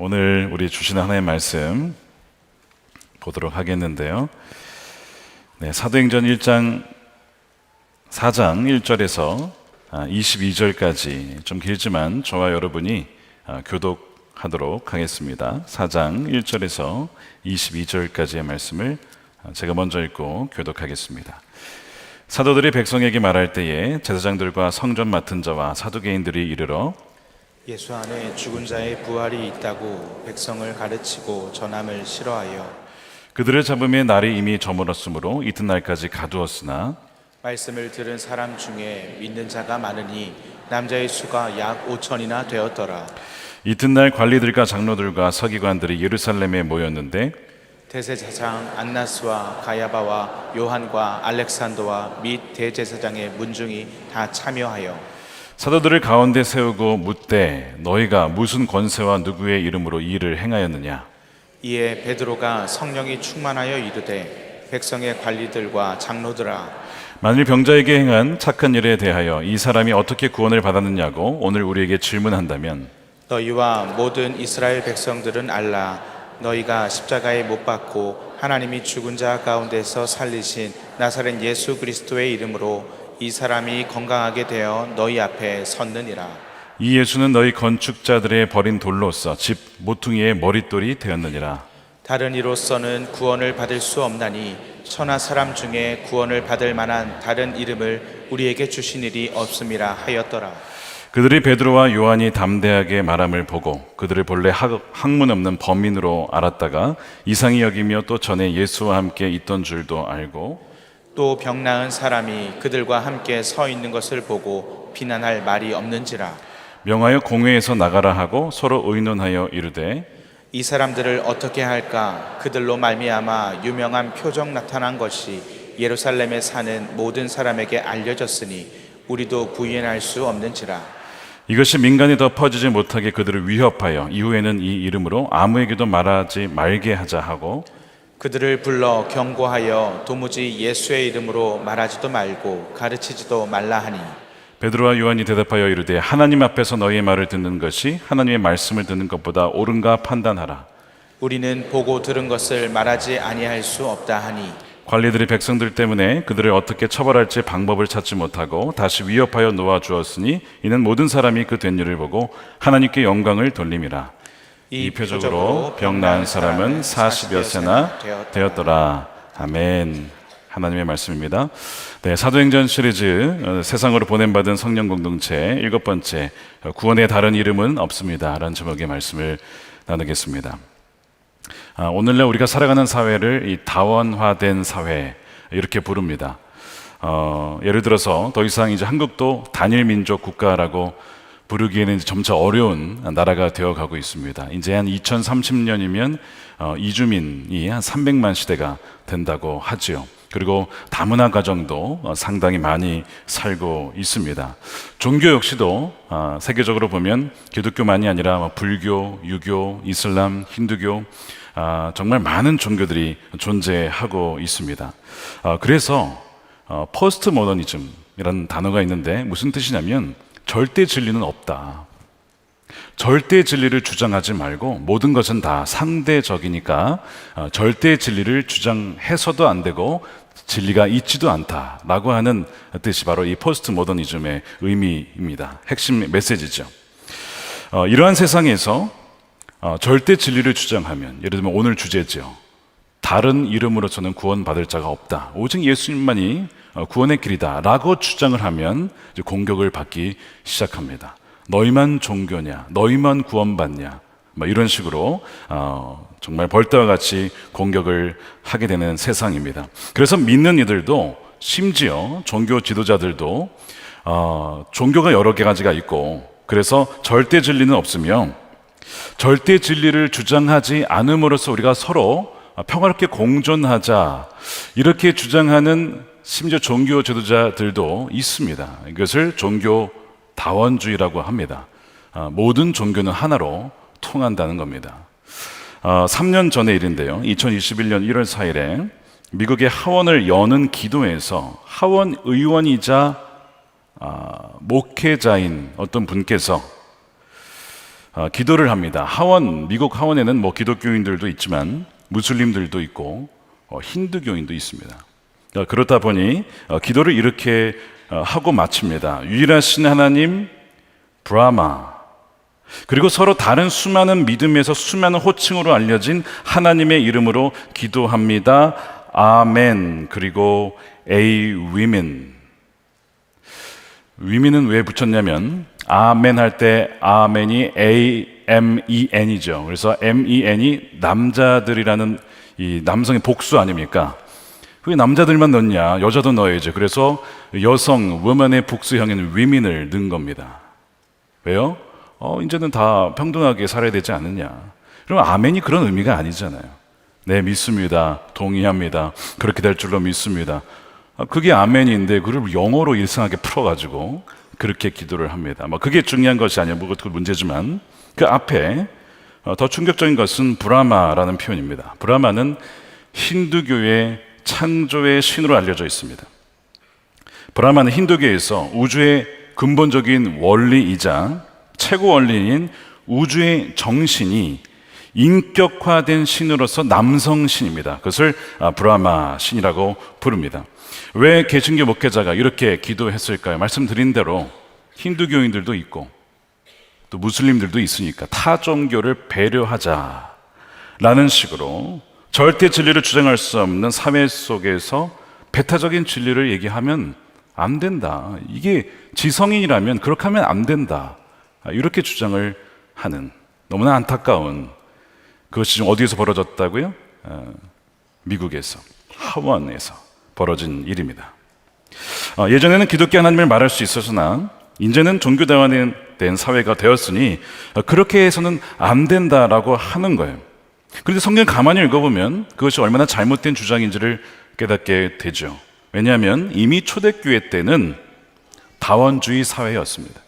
오늘 우리 주시는 하나님의 말씀 보도록 하겠는데요. 사도행전 4장 1절에서 22절까지 좀 길지만 저와 여러분이 교독하도록 하겠습니다. 4장 1절에서 22절까지의 말씀을 제가 먼저 읽고 교독하겠습니다. 사도들이 백성에게 말할 때에 제사장들과 성전 맡은 자와 사두개인들이 이르러 예수 안에 죽은 자의 부활이 있다고 백성을 가르치고 전함을 싫어하여 그들을 잡음에 날이 이미 저물었으므로 이튿날까지 가두었으나 말씀을 들은 사람 중에 믿는 자가 많으니 남자의 수가 약 5천이나 되었더라. 이튿날 관리들과 장로들과 서기관들이 예루살렘에 모였는데 대제사장 안나스와 가야바와 요한과 알렉산더와 및 대제사장의 문중이 다 참여하여 사도들을 가운데 세우고 묻되 너희가 무슨 권세와 누구의 이름으로 이 일을 행하였느냐. 이에 베드로가 성령이 충만하여 이르되 백성의 관리들과 장로들아 만일 병자에게 행한 착한 일에 대하여 이 사람이 어떻게 구원을 받았느냐고 오늘 우리에게 질문한다면 너희와 모든 이스라엘 백성들은 알라. 너희가 십자가에 못 박고 하나님이 죽은 자 가운데서 살리신 나사렛 예수 그리스도의 이름으로 이 사람이 건강하게 되어 너희 앞에 섰느니라. 이 예수는 너희 건축자들의 버린 돌로서 집 모퉁이의 머릿돌이 되었느니라. 다른 이로서는 구원을 받을 수 없나니 천하 사람 중에 구원을 받을 만한 다른 이름을 우리에게 주신 일이 없음이라 하였더라. 그들이 베드로와 요한이 담대하게 말함을 보고 그들을 본래 학문 없는 범인으로 알았다가 이상히 여기며 또 전에 예수와 함께 있던 줄도 알고 또 병 나은 사람이 그들과 함께 서 있는 것을 보고 비난할 말이 없는지라. 명하여 공회에서 나가라 하고 서로 의논하여 이르되 이 사람들을 어떻게 할까? 그들로 말미암아 유명한 표적 나타난 것이 예루살렘에 사는 모든 사람에게 알려졌으니 우리도 부인할 수 없는지라. 이것이 민간이 더 퍼지지 못하게 그들을 위협하여 이후에는 이 이름으로 아무에게도 말하지 말게 하자 하고 그들을 불러 경고하여 도무지 예수의 이름으로 말하지도 말고 가르치지도 말라 하니 베드로와 요한이 대답하여 이르되 하나님 앞에서 너희의 말을 듣는 것이 하나님의 말씀을 듣는 것보다 옳은가 판단하라. 우리는 보고 들은 것을 말하지 아니할 수 없다 하니 관리들이 백성들 때문에 그들을 어떻게 처벌할지 방법을 찾지 못하고 다시 위협하여 놓아주었으니 이는 모든 사람이 그 된 일을 보고 하나님께 영광을 돌림이라. 이 표적으로 병 나은 사람은 40여 세나 되었더라. 아멘. 하나님의 말씀입니다. 사도행전 시리즈 세상으로 보냄받은 성령 공동체 7번째 구원의 다른 이름은 없습니다 라는 제목의 말씀을 나누겠습니다. 오늘날 우리가 살아가는 사회를 이 다원화된 사회 이렇게 부릅니다. 예를 들어서 더 이상 이제 한국도 단일 민족 국가라고 부르기에는 점차 어려운 나라가 되어가고 있습니다. 이제 한 2030년이면 이주민이 한 300만 시대가 된다고 하지요. 그리고 다문화 가정도 상당히 많이 살고 있습니다. 종교 역시도 세계적으로 보면 기독교만이 아니라 불교, 유교, 이슬람, 힌두교 정말 많은 종교들이 존재하고 있습니다. 그래서 포스트 모더니즘이라는 단어가 있는데 무슨 뜻이냐면 절대 진리는 없다. 절대 진리를 주장하지 말고 모든 것은 다 상대적이니까 절대 진리를 주장해서도 안 되고 진리가 있지도 않다라고 하는 뜻이 바로 이 포스트 모더니즘의 의미입니다. 핵심 메시지죠. 이러한 세상에서 절대 진리를 주장하면 예를 들면 오늘 주제죠. 다른 이름으로서는 구원받을 자가 없다. 오직 예수님만이 구원의 길이다 라고 주장을 하면 이제 공격을 받기 시작합니다. 너희만 종교냐? 너희만 구원받냐? 이런 식으로 정말 벌떼와 같이 공격을 하게 되는 세상입니다. 그래서 믿는 이들도 심지어 종교 지도자들도 종교가 여러 가지가 있고 그래서 절대 진리는 없으며 절대 진리를 주장하지 않음으로써 우리가 서로 평화롭게 공존하자 이렇게 주장하는 심지어 종교 지도자들도 있습니다. 이것을 종교 다원주의라고 합니다. 모든 종교는 하나로 통한다는 겁니다. 3년 전의 일인데요. 2021년 1월 4일에 미국의 하원을 여는 기도에서 하원 의원이자 목회자인 어떤 분께서 기도를 합니다. 미국 하원에는 뭐 기독교인들도 있지만 무슬림들도 있고 힌두교인도 있습니다. 그렇다 보니 기도를 이렇게 하고 마칩니다. 유일하신 하나님 브라마, 그리고 서로 다른 수많은 믿음에서 수많은 호칭으로 알려진 하나님의 이름으로 기도합니다. 아멘. 그리고 A women. 위민은 왜 붙였냐면 아멘 할 때 아멘이 A-M-E-N이죠. 그래서 M-E-N이 남자들이라는 이 남성의 복수 아닙니까? 왜 남자들만 넣냐? 여자도 넣어야죠. 그래서 여성, woman의 복수형인 위민을 넣은 겁니다. 왜요? 이제는 다 평등하게 살아야 되지 않느냐? 그럼 아멘이 그런 의미가 아니잖아요. 네, 믿습니다. 동의합니다. 그렇게 될 줄로 믿습니다. 그게 아멘인데 그걸 영어로 일상하게 풀어가지고 그렇게 기도를 합니다. 그게 중요한 것이 아니에요. 그것도 문제지만 그 앞에 더 충격적인 것은 브라마라는 표현입니다. 브라마는 힌두교의 창조의 신으로 알려져 있습니다. 브라마는 힌두교에서 우주의 근본적인 원리이자 최고 원리인 우주의 정신이 인격화된 신으로서 남성 신입니다. 그것을 브라마 신이라고 부릅니다. 왜 개신교 목회자가 이렇게 기도했을까요? 말씀드린 대로 힌두교인들도 있고 또 무슬림들도 있으니까 타 종교를 배려하자라는 식으로 절대 진리를 주장할 수 없는 사회 속에서 배타적인 진리를 얘기하면 안 된다. 이게 지성인이라면 그렇게 하면 안 된다. 이렇게 주장을 하는 너무나 안타까운, 그것이 지금 어디에서 벌어졌다고요? 미국에서, 하원에서 벌어진 일입니다. 예전에는 기독교 하나님을 말할 수 있었으나 이제는 종교다원된 사회가 되었으니 그렇게 해서는 안 된다라고 하는 거예요. 그런데 성경 가만히 읽어보면 그것이 얼마나 잘못된 주장인지를 깨닫게 되죠. 왜냐하면 이미 초대교회 때는 다원주의 사회였습니다.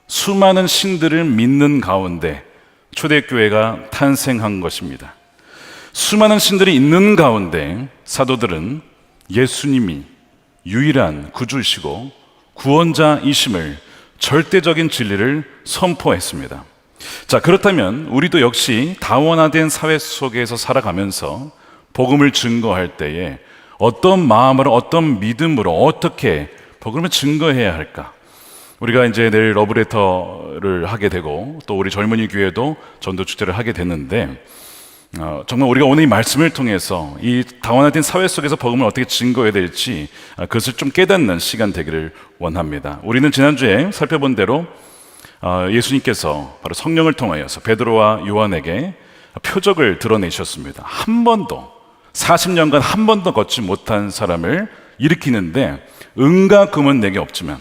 수많은 신들을 믿는 가운데 초대교회가 탄생한 것입니다. 수많은 신들이 있는 가운데 사도들은 예수님이 유일한 구주이시고 구원자이심을, 절대적인 진리를 선포했습니다. 자, 그렇다면 우리도 역시 다원화된 사회 속에서 살아가면서 복음을 증거할 때에 어떤 마음으로, 어떤 믿음으로 어떻게 복음을 증거해야 할까? 우리가 이제 내일 러브레터를 하게 되고 또 우리 젊은이 교회도 전도 축제를 하게 됐는데 정말 우리가 오늘 이 말씀을 통해서 이 다원화된 사회 속에서 복음을 어떻게 증거해야 될지 그것을 좀 깨닫는 시간 되기를 원합니다. 우리는 지난주에 살펴본 대로 예수님께서 바로 성령을 통하여서 베드로와 요한에게 표적을 드러내셨습니다. 한 번도 40년간 한 번도 걷지 못한 사람을 일으키는데 은과 금은 내게 없지만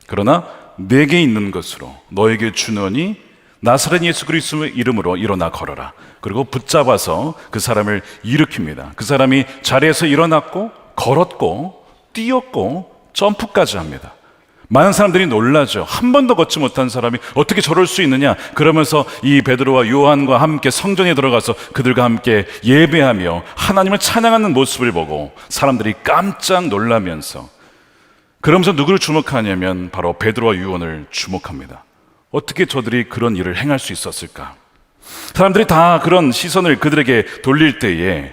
그러나 내게 있는 것으로 너에게 주노니 나사렛 예수 그리스도의 이름으로 일어나 걸어라. 그리고 붙잡아서 그 사람을 일으킵니다. 그 사람이 자리에서 일어났고 걸었고 뛰었고 점프까지 합니다. 많은 사람들이 놀라죠. 한 번도 걷지 못한 사람이 어떻게 저럴 수 있느냐. 그러면서 이 베드로와 요한과 함께 성전에 들어가서 그들과 함께 예배하며 하나님을 찬양하는 모습을 보고 사람들이 깜짝 놀라면서, 그러면서 누구를 주목하냐면 바로 베드로와 요한을 주목합니다. 어떻게 저들이 그런 일을 행할 수 있었을까? 사람들이 다 그런 시선을 그들에게 돌릴 때에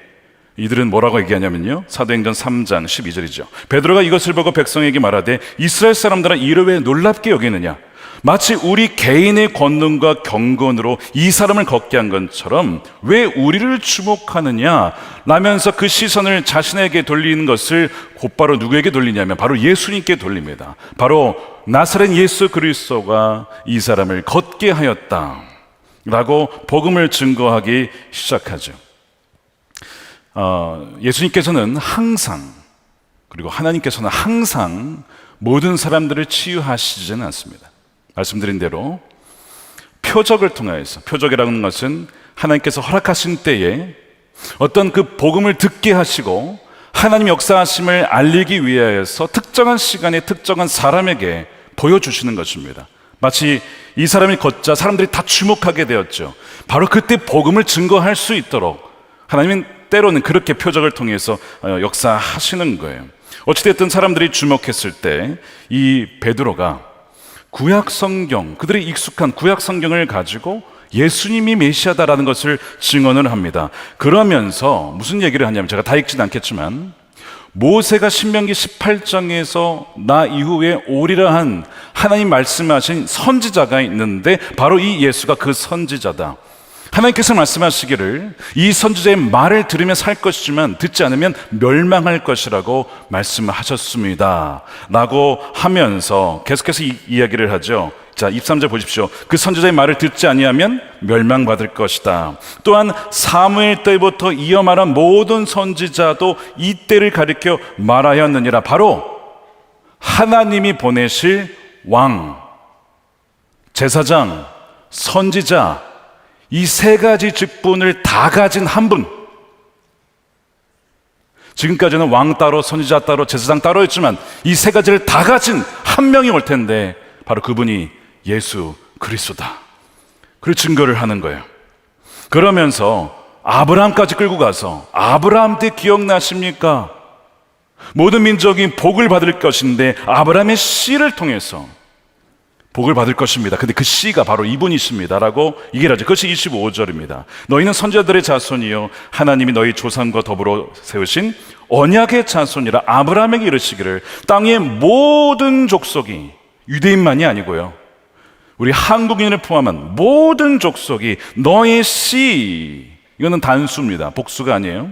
이들은 뭐라고 얘기하냐면요, 사도행전 3장 12절이죠. 베드로가 이것을 보고 백성에게 말하되 이스라엘 사람들아 이를 왜 놀랍게 여기느냐? 마치 우리 개인의 권능과 경건으로 이 사람을 걷게 한 것처럼 왜 우리를 주목하느냐? 라면서 그 시선을 자신에게 돌리는 것을 곧바로 누구에게 돌리냐면 바로 예수님께 돌립니다. 바로 나사렛 예수 그리스도가 이 사람을 걷게 하였다 라고 복음을 증거하기 시작하죠. 예수님께서는 항상, 그리고 하나님께서는 항상 모든 사람들을 치유하시지는 않습니다. 말씀드린 대로 표적을 통해서, 표적이라는 것은 하나님께서 허락하신 때에 어떤 그 복음을 듣게 하시고 하나님 역사하심을 알리기 위하여서 특정한 시간에 특정한 사람에게 보여주시는 것입니다. 마치 이 사람이 걷자 사람들이 다 주목하게 되었죠. 바로 그때 복음을 증거할 수 있도록 하나님은 때로는 그렇게 표적을 통해서 역사하시는 거예요. 어찌됐든 사람들이 주목했을 때 이 베드로가 구약 성경, 그들이 익숙한 구약 성경을 가지고 예수님이 메시아다라는 것을 증언을 합니다. 그러면서 무슨 얘기를 하냐면, 제가 다 읽진 않겠지만 모세가 신명기 18장에서 나 이후에 오리라 한 하나님 말씀하신 선지자가 있는데 바로 이 예수가 그 선지자다. 하나님께서 말씀하시기를 이 선지자의 말을 들으면 살 것이지만 듣지 않으면 멸망할 것이라고 말씀하셨습니다 라고 하면서 계속해서 이야기를 하죠. 자, 23절 보십시오. 그 선지자의 말을 듣지 아니하면 멸망받을 것이다. 또한 사무엘 때부터 이어 말한 모든 선지자도 이 때를 가리켜 말하였느니라. 바로 하나님이 보내실 왕, 제사장, 선지자, 이 세 가지 직분을 다 가진 한 분. 지금까지는 왕 따로, 선지자 따로, 제사장 따로였지만 이 세 가지를 다 가진 한 명이 올 텐데 바로 그분이 예수 그리스도다. 그 증거를 하는 거예요. 그러면서 아브라함까지 끌고 가서, 아브라함 때 기억나십니까? 모든 민족이 복을 받을 것인데 아브라함의 씨를 통해서 복을 받을 것입니다. 근데 그 씨가 바로 이분이십니다 라고 얘기를 하죠. 그것이 25절입니다. 너희는 선지자들의 자손이요 하나님이 너희 조상과 더불어 세우신 언약의 자손이라 아브라함에게 이르시기를 땅의 모든 족속이, 유대인만이 아니고요, 우리 한국인을 포함한 모든 족속이 너의 씨, 이거는 단수입니다. 복수가 아니에요.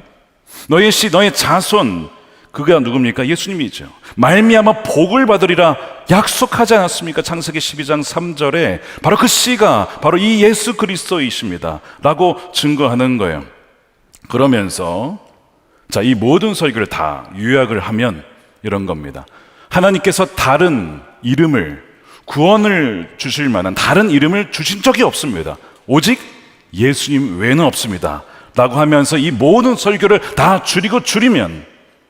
너의 씨, 너의 자손, 그가 누굽니까? 예수님이죠. 말미암아 복을 받으리라 약속하지 않았습니까? 창세기 12장 3절에 바로 그 씨가 바로 이 예수 그리스도이십니다 라고 증거하는 거예요. 그러면서 자, 이 모든 설교를 다 요약을 하면 이런 겁니다. 하나님께서 다른 이름을, 구원을 주실 만한 다른 이름을 주신 적이 없습니다. 오직 예수님 외에는 없습니다 라고 하면서 이 모든 설교를 다 줄이면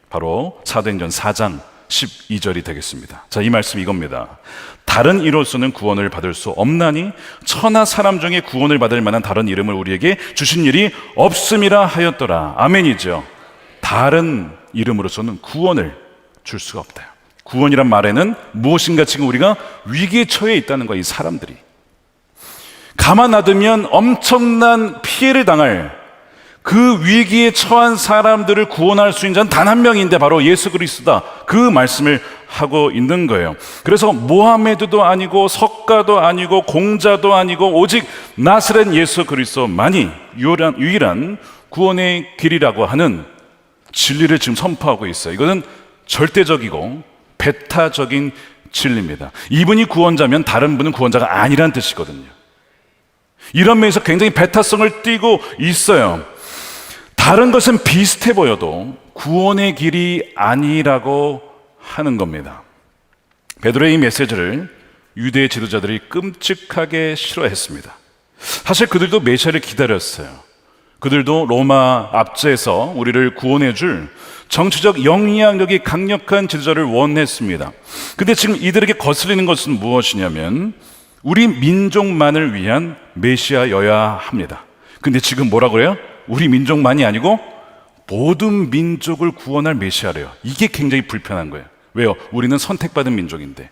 바로 사도행전 4장 12절이 되겠습니다. 자, 이 말씀 이겁니다. 다른 이로서는 구원을 받을 수 없나니 천하 사람 중에 구원을 받을 만한 다른 이름을 우리에게 주신 일이 없음이라 하였더라. 아멘이죠. 다른 이름으로서는 구원을 줄 수가 없다. 구원이란 말에는 무엇인가 지금 우리가 위기에 처해 있다는 거야. 이 사람들이 가만 놔두면 엄청난 피해를 당할 그 위기에 처한 사람들을 구원할 수 있는 자는 단 한 명인데 바로 예수 그리스도다. 그 말씀을 하고 있는 거예요. 그래서 모하메드도 아니고 석가도 아니고 공자도 아니고 오직 나사렛 예수 그리스도만이 유일한 구원의 길이라고 하는 진리를 지금 선포하고 있어요. 이거는 절대적이고 배타적인 진리입니다. 이분이 구원자면 다른 분은 구원자가 아니란 뜻이거든요. 이런 면에서 굉장히 배타성을 띠고 있어요. 다른 것은 비슷해 보여도 구원의 길이 아니라고 하는 겁니다. 베드로의 이 메시지를 유대 지도자들이 끔찍하게 싫어했습니다. 사실 그들도 메시아를 기다렸어요. 그들도 로마 압제에서 우리를 구원해 줄 정치적 영향력이 강력한 지도자를 원했습니다. 근데 지금 이들에게 거슬리는 것은 무엇이냐면 우리 민족만을 위한 메시아여야 합니다. 근데 지금 뭐라 그래요? 우리 민족만이 아니고 모든 민족을 구원할 메시아래요. 이게 굉장히 불편한 거예요. 왜요? 우리는 선택받은 민족인데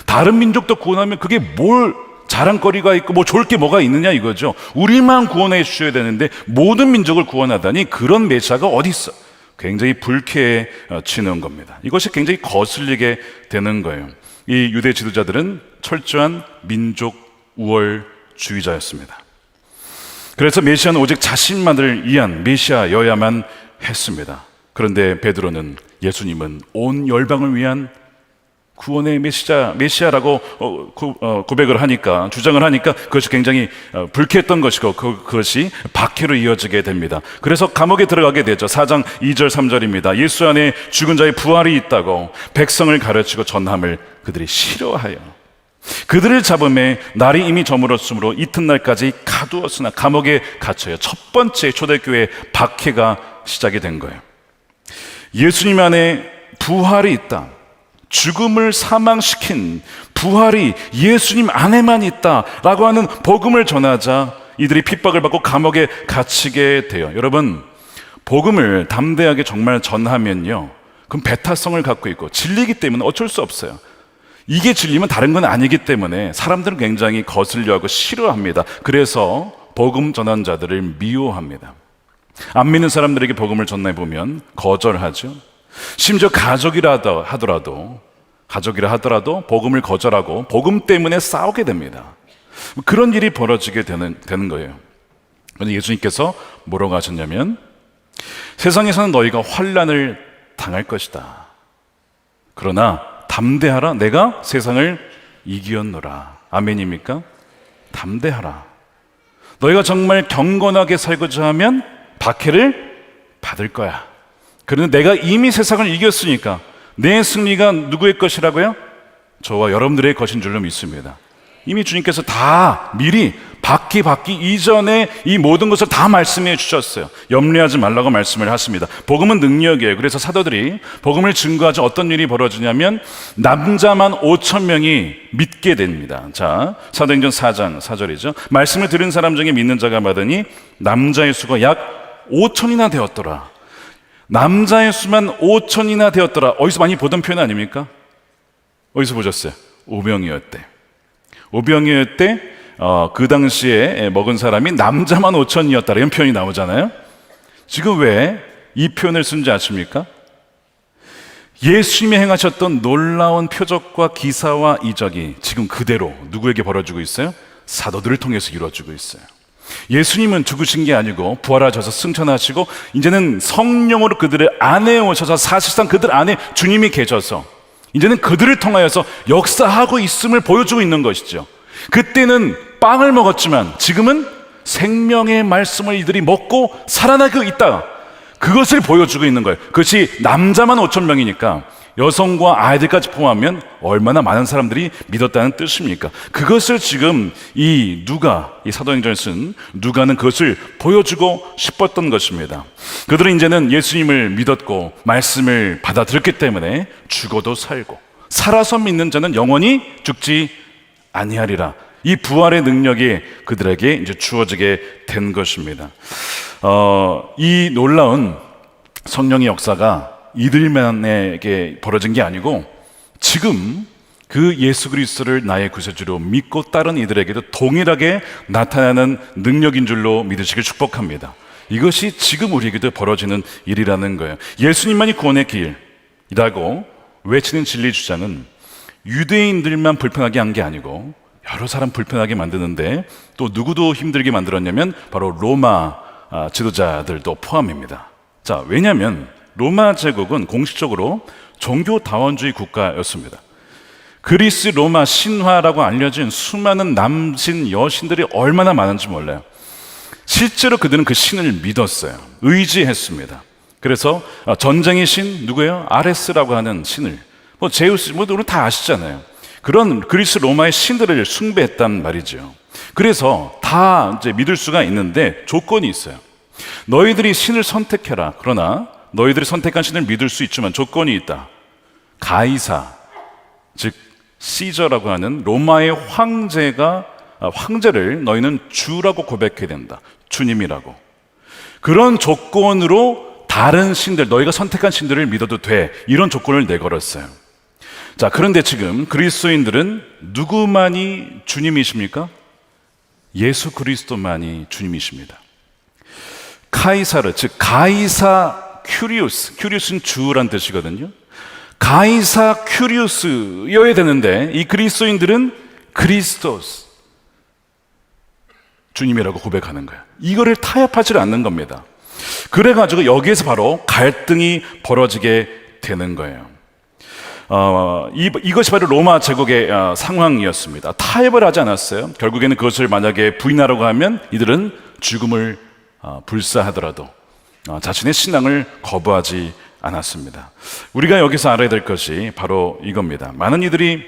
다른 민족도 구원하면 그게 뭘 자랑거리가 있고 뭐 좋을 게 뭐가 있느냐 이거죠. 우리만 구원해 주셔야 되는데 모든 민족을 구원하다니 그런 메시아가 어디 있어? 굉장히 불쾌해지는 겁니다. 이것이 굉장히 거슬리게 되는 거예요. 이 유대 지도자들은 철저한 민족 우월주의자였습니다. 그래서 메시아는 오직 자신만을 위한 메시아여야만 했습니다. 그런데 베드로는 예수님은 온 열방을 위한 구원의 메시아라고 고백을 하니까, 주장을 하니까 그것이 굉장히 불쾌했던 것이고 그것이 박해로 이어지게 됩니다. 그래서 감옥에 들어가게 되죠. 4장 2절 3절입니다. 예수 안에 죽은 자의 부활이 있다고 백성을 가르치고 전함을 그들이 싫어하여 그들을 잡음에 날이 이미 저물었으므로 이튿날까지 가두었으나 감옥에 갇혀요. 첫 번째 초대교회 박해가 시작이 된 거예요. 예수님 안에 부활이 있다, 죽음을 사망시킨 부활이 예수님 안에만 있다라고 하는 복음을 전하자 이들이 핍박을 받고 감옥에 갇히게 돼요. 여러분, 복음을 담대하게 정말 전하면요, 그럼 배타성을 갖고 있고 진리이기 때문에 어쩔 수 없어요. 이게 진리면 다른 건 아니기 때문에 사람들은 굉장히 거슬려하고 싫어합니다. 그래서 복음 전환자들을 미워합니다. 안 믿는 사람들에게 복음을 전해보면 거절하죠. 심지어 가족이라 하더라도 복음을 거절하고 복음 때문에 싸우게 됩니다. 그런 일이 벌어지게 되는 거예요. 그런데 예수님께서 뭐라고 하셨냐면, 세상에서는 너희가 환난을 당할 것이다. 그러나 담대하라. 내가 세상을 이기었노라. 아멘입니까? 담대하라. 너희가 정말 경건하게 살고자 하면 박해를 받을 거야. 그런데 내가 이미 세상을 이겼으니까 내 승리가 누구의 것이라고요? 저와 여러분들의 것인 줄로 믿습니다. 이미 주님께서 다 미리 받기 이전에 이 모든 것을 다 말씀해 주셨어요. 염려하지 말라고 말씀을 하십니다. 복음은 능력이에요. 그래서 사도들이 복음을 증거하지 어떤 일이 벌어지냐면 남자만 5,000명이 믿게 됩니다. 자, 사도행전 4장 4절이죠. 말씀을 들은 사람 중에 믿는 자가 많으니 남자의 수가 약 5,000이나 되었더라. 남자의 수만 5,000이나 되었더라. 어디서 많이 보던 표현 아닙니까? 어디서 보셨어요? 오병이어때. 오병이어때 그 당시에 먹은 사람이 남자만 5,000이었다 이런 표현이 나오잖아요. 지금 왜 이 표현을 쓴지 아십니까? 예수님이 행하셨던 놀라운 표적과 기사와 이적이 지금 그대로 누구에게 벌어지고 있어요? 사도들을 통해서 이루어지고 있어요. 예수님은 죽으신 게 아니고 부활하셔서 승천하시고 이제는 성령으로 그들의 안에 오셔서 사실상 그들 안에 주님이 계셔서 이제는 그들을 통하여서 역사하고 있음을 보여주고 있는 것이죠. 그때는 빵을 먹었지만 지금은 생명의 말씀을 이들이 먹고 살아나고 있다. 그것을 보여주고 있는 거예요. 그것이 남자만 5,000명이니까 여성과 아이들까지 포함하면 얼마나 많은 사람들이 믿었다는 뜻입니까? 그것을 지금 이 사도행전을 쓴 누가는 그것을 보여주고 싶었던 것입니다. 그들은 이제는 예수님을 믿었고 말씀을 받아들였기 때문에 죽어도 살고 살아서 믿는 자는 영원히 죽지 아니하리라. 이 부활의 능력이 그들에게 이제 주어지게 된 것입니다. 이 놀라운 성령의 역사가 이들만에게 벌어진 게 아니고 지금 그 예수 그리스도를 나의 구세주로 믿고 따른 이들에게도 동일하게 나타나는 능력인 줄로 믿으시길 축복합니다. 이것이 지금 우리에게도 벌어지는 일이라는 거예요. 예수님만이 구원의 길이라고 외치는 진리 주장은 유대인들만 불편하게 한 게 아니고 여러 사람 불편하게 만드는데 또 누구도 힘들게 만들었냐면 바로 로마 지도자들도 포함입니다. 자, 왜냐하면 로마 제국은 공식적으로 종교 다원주의 국가였습니다. 그리스 로마 신화라고 알려진 수많은 남신 여신들이 얼마나 많은지 몰라요. 실제로 그들은 그 신을 믿었어요. 의지했습니다. 그래서 전쟁의 신 누구예요? 아레스라고 하는 신을 제우스 우리 다 아시잖아요. 그런 그리스 로마의 신들을 숭배했단 말이죠. 그래서 다 이제 믿을 수가 있는데 조건이 있어요. 너희들이 신을 선택해라. 그러나 너희들이 선택한 신을 믿을 수 있지만 조건이 있다. 가이사, 즉 시저라고 하는 로마의 황제를 너희는 주라고 고백해야 된다. 주님이라고. 그런 조건으로 다른 신들, 너희가 선택한 신들을 믿어도 돼. 이런 조건을 내걸었어요. 자, 그런데 지금 그리스도인들은 누구만이 주님이십니까? 예수 그리스도만이 주님이십니다. 카이사르, 즉 가이사 큐리우스는 주란 뜻이거든요. 가이사 큐리우스여야 되는데 이 그리스도인들은 그리스도스 주님이라고 고백하는 거예요. 이거를 타협하지 않는 겁니다. 그래가지고 여기에서 바로 갈등이 벌어지게 되는 거예요. 이것이 바로 로마 제국의 상황이었습니다. 타협을 하지 않았어요. 결국에는 그것을 만약에 부인하려고 하면 이들은 죽음을 불사하더라도 자신의 신앙을 거부하지 않았습니다. 우리가 여기서 알아야 될 것이 바로 이겁니다. 많은 이들이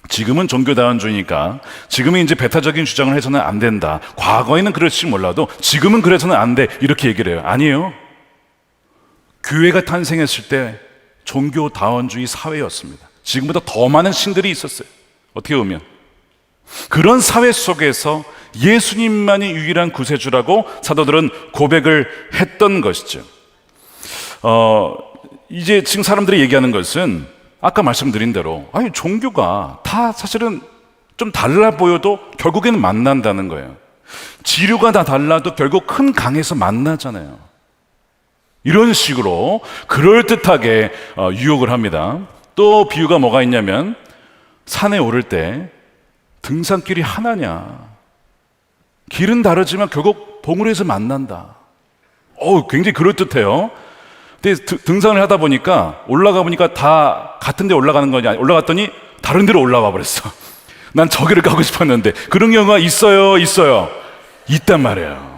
지금은 종교다원주의니까 지금은 이제 배타적인 주장을 해서는 안 된다. 과거에는 그럴지 몰라도 지금은 그래서는 안 돼. 이렇게 얘기를 해요. 아니에요. 교회가 탄생했을 때 종교다원주의 사회였습니다. 지금보다 더 많은 신들이 있었어요. 어떻게 보면 그런 사회 속에서 예수님만이 유일한 구세주라고 사도들은 고백을 했던 것이죠. 이제 지금 사람들이 얘기하는 것은 아까 말씀드린 대로 아니 종교가 다 사실은 좀 달라 보여도 결국에는 만난다는 거예요. 지류가 다 달라도 결국 큰 강에서 만나잖아요. 이런 식으로 그럴듯하게 유혹을 합니다. 또 비유가 뭐가 있냐면 산에 오를 때 등산길이 하나냐, 길은 다르지만 결국 봉우리에서 만난다. 굉장히 그럴듯해요. 근데 등산을 하다 보니까 올라가 보니까 다 같은 데 올라가는 거냐, 올라갔더니 다른 데로 올라와 버렸어. 난 저기를 가고 싶었는데. 그런 경우가 있어요. 있단 말이에요.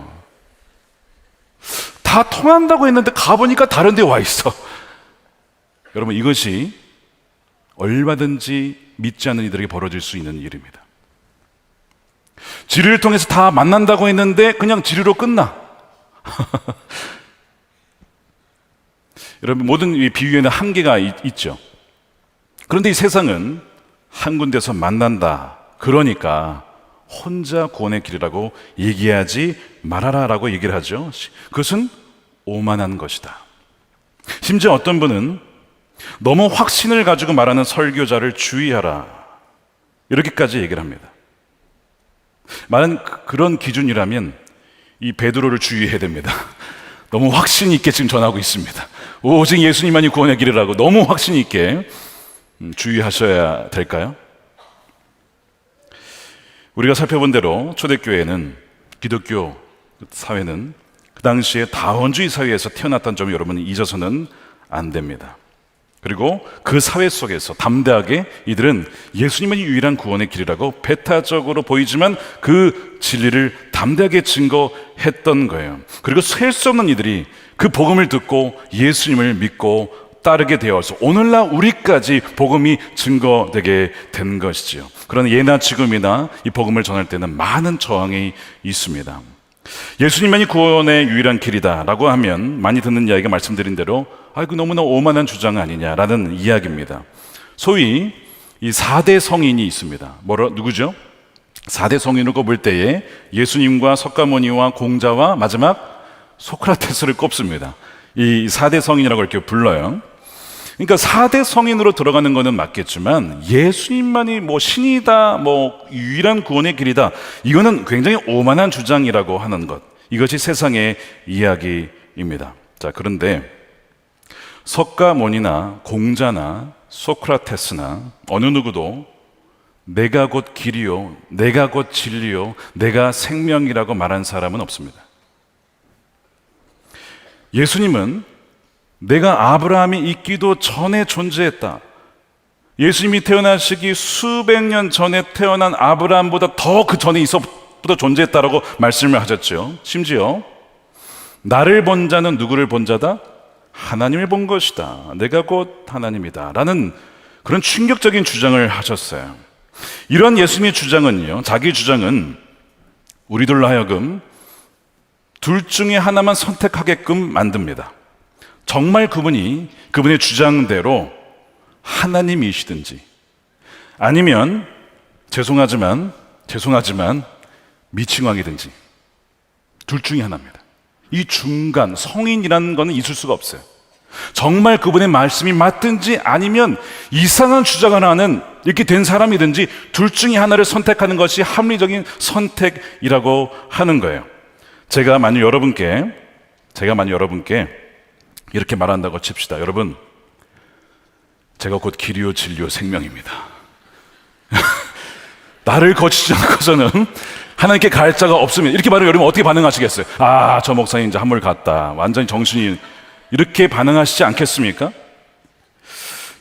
다 통한다고 했는데 가보니까 다른 데 와 있어. 여러분, 이것이 얼마든지 믿지 않는 이들에게 벌어질 수 있는 일입니다. 지류를 통해서 다 만난다고 했는데 그냥 지류로 끝나. 여러분, 모든 이 비유에는 한계가 있죠. 그런데 이 세상은 한 군데서 만난다, 그러니까 혼자 구원의 길이라고 얘기하지 말아라라고 얘기를 하죠. 그것은 오만한 것이다. 심지어 어떤 분은 너무 확신을 가지고 말하는 설교자를 주의하라, 이렇게까지 얘기를 합니다. 많은 그런 기준이라면 이 베드로를 주의해야 됩니다. 너무 확신 있게 지금 전하고 있습니다. 오직 예수님만이 구원의 길이라고 너무 확신 있게 주의하셔야 될까요? 우리가 살펴본 대로 초대교회는, 기독교 사회는 그 당시에 다원주의 사회에서 태어났다는 점을 여러분이 잊어서는 안 됩니다. 그리고 그 사회 속에서 담대하게 이들은 예수님만이 유일한 구원의 길이라고 배타적으로 보이지만 그 진리를 담대하게 증거했던 거예요. 그리고 셀 수 없는 이들이 그 복음을 듣고 예수님을 믿고 따르게 되어서 오늘날 우리까지 복음이 증거되게 된 것이지요. 그러나 예나 지금이나 이 복음을 전할 때는 많은 저항이 있습니다. 예수님만이 구원의 유일한 길이다라고 하면 많이 듣는 이야기가 말씀드린 대로 그 너무나 오만한 주장 아니냐라는 이야기입니다. 소위 이 4대 성인이 있습니다. 누구죠? 4대 성인을 꼽을 때에 예수님과 석가모니와 공자와 마지막 소크라테스를 꼽습니다. 이 4대 성인이라고 이렇게 불러요. 그러니까 4대 성인으로 들어가는 것은 맞겠지만 예수님만이 신이다, 유일한 구원의 길이다, 이거는 굉장히 오만한 주장이라고 하는 것, 이것이 세상의 이야기입니다. 자, 그런데 석가모니나 공자나 소크라테스나 어느 누구도 내가 곧 길이요, 내가 곧 진리요, 내가 생명이라고 말한 사람은 없습니다. 예수님은 내가 아브라함이 있기도 전에 존재했다. 예수님이 태어나시기 수백 년 전에 태어난 아브라함보다 더 그 전에 있어부터 존재했다라고 말씀을 하셨죠. 심지어 나를 본 자는 누구를 본 자다? 하나님을 본 것이다. 내가 곧 하나님이다. 라는 그런 충격적인 주장을 하셨어요. 이런 예수님의 주장은요, 자기 주장은 우리들로 하여금 둘 중에 하나만 선택하게끔 만듭니다. 정말 그분의 주장대로 하나님이시든지 아니면 죄송하지만 미칭왕이든지 둘 중에 하나입니다. 이 중간 성인이라는 것은 있을 수가 없어요. 정말 그분의 말씀이 맞든지 아니면 이상한 주장을 하는 이렇게 된 사람이든지 둘 중에 하나를 선택하는 것이 합리적인 선택이라고 하는 거예요. 제가 만약 여러분께 이렇게 말한다고 칩시다. 여러분, 제가 곧 길이요 진리요 생명입니다. 나를 거치지 않고서는 하나님께 갈 자가 없으면, 이렇게 말하면 여러분 어떻게 반응하시겠어요? 저 목사님 이제 한물 갔다, 완전히 정신이, 이렇게 반응하시지 않겠습니까?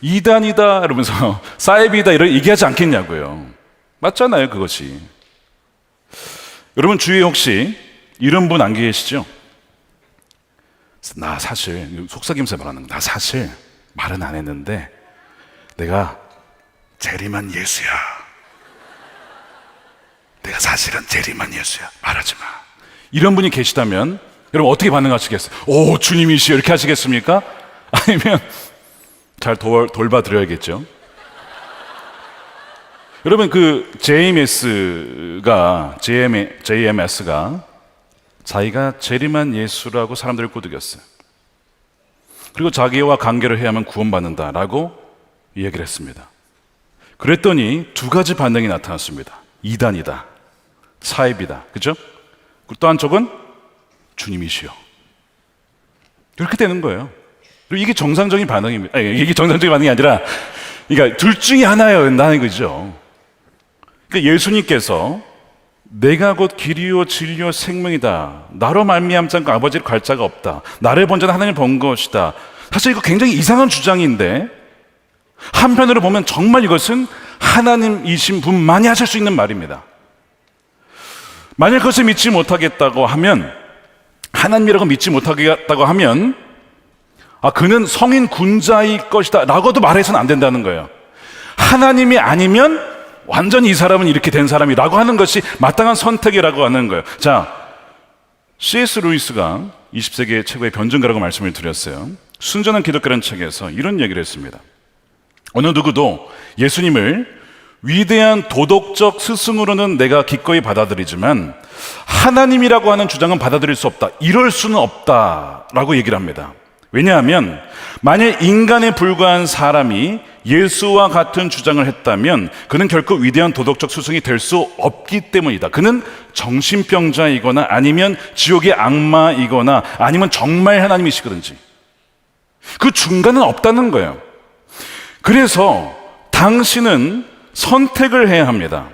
이단이다 이러면서 사이비다 이렇게 얘기하지 않겠냐고요. 맞잖아요, 그것이. 여러분 주위에 혹시 이런 분 안 계시죠? 나 사실, 속삭임새 말하는 거, 나 사실 말은 안 했는데 내가 재림한 예수야. 내가 사실은 재림한 예수야. 말하지 마. 이런 분이 계시다면 여러분 어떻게 반응하시겠어요? 오, 주님이시여 이렇게 하시겠습니까? 아니면 잘 돌봐드려야겠죠. 여러분 JMS가 자기가 재림한 예수라고 사람들을 꼬드겼어요. 그리고 자기와 관계를 해야만 구원받는다라고 이 얘기를 했습니다. 그랬더니 두 가지 반응이 나타났습니다. 이단이다, 사입이다, 그죠? 또 한쪽은 주님이시여. 이렇게 되는 거예요. 그리고 이게 정상적인 반응입니다. 아니, 이게 정상적인 반응이 아니라, 그러니까 둘 중에 하나였다는 거죠. 그러니까 예수님께서 내가 곧 길이요 진리요 생명이다, 나로 말미암지 않고 아버지를 갈 자가 없다, 나를 본 자는 하나님을 본 것이다. 사실 이거 굉장히 이상한 주장인데, 한편으로 보면 정말 이것은 하나님이신 분만이 하실 수 있는 말입니다. 만약 그것을 믿지 못하겠다고 하면, 하나님이라고 믿지 못하겠다고 하면, 그는 성인 군자일 것이다 라고도 말해서는 안 된다는 거예요. 하나님이 아니면 완전히 이 사람은 이렇게 된 사람이라고 하는 것이 마땅한 선택이라고 하는 거예요. 자, C.S. 루이스가 20세기의 최고의 변증가라고 말씀을 드렸어요. 순전한 기독교라는 책에서 이런 얘기를 했습니다. 어느 누구도 예수님을 위대한 도덕적 스승으로는 내가 기꺼이 받아들이지만 하나님이라고 하는 주장은 받아들일 수 없다, 이럴 수는 없다라고 얘기를 합니다. 왜냐하면 만약 인간에 불과한 사람이 예수와 같은 주장을 했다면 그는 결코 위대한 도덕적 스승이 될 수 없기 때문이다. 그는 정신병자이거나 아니면 지옥의 악마이거나 아니면 정말 하나님이시거든지 그 중간은 없다는 거예요. 그래서 당신은 선택을 해야 합니다.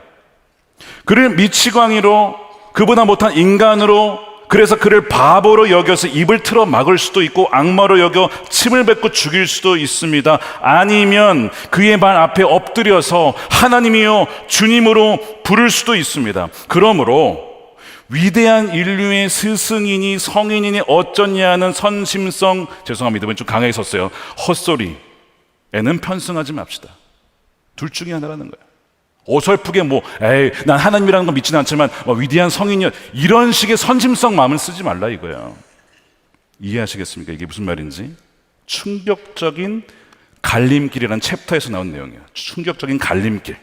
그를 미치광이로, 그보다 못한 인간으로, 그래서 그를 바보로 여겨서 입을 틀어 막을 수도 있고 악마로 여겨 침을 뱉고 죽일 수도 있습니다. 아니면 그의 발 앞에 엎드려서 하나님이여 주님으로 부를 수도 있습니다. 그러므로 위대한 인류의 스승이니 성인이니 어쩌냐는 선심성, 죄송합니다, 이번 좀 강하게 썼어요, 헛소리에는 편승하지 맙시다. 둘 중에 하나라는 거예요. 어설프게 난 하나님이라는 거 믿지는 않지만 위대한 성인이요, 이런 식의 선심성 마음을 쓰지 말라 이거예요. 이해하시겠습니까? 이게 무슨 말인지? 충격적인 갈림길이라는 챕터에서 나온 내용이에요. 충격적인 갈림길.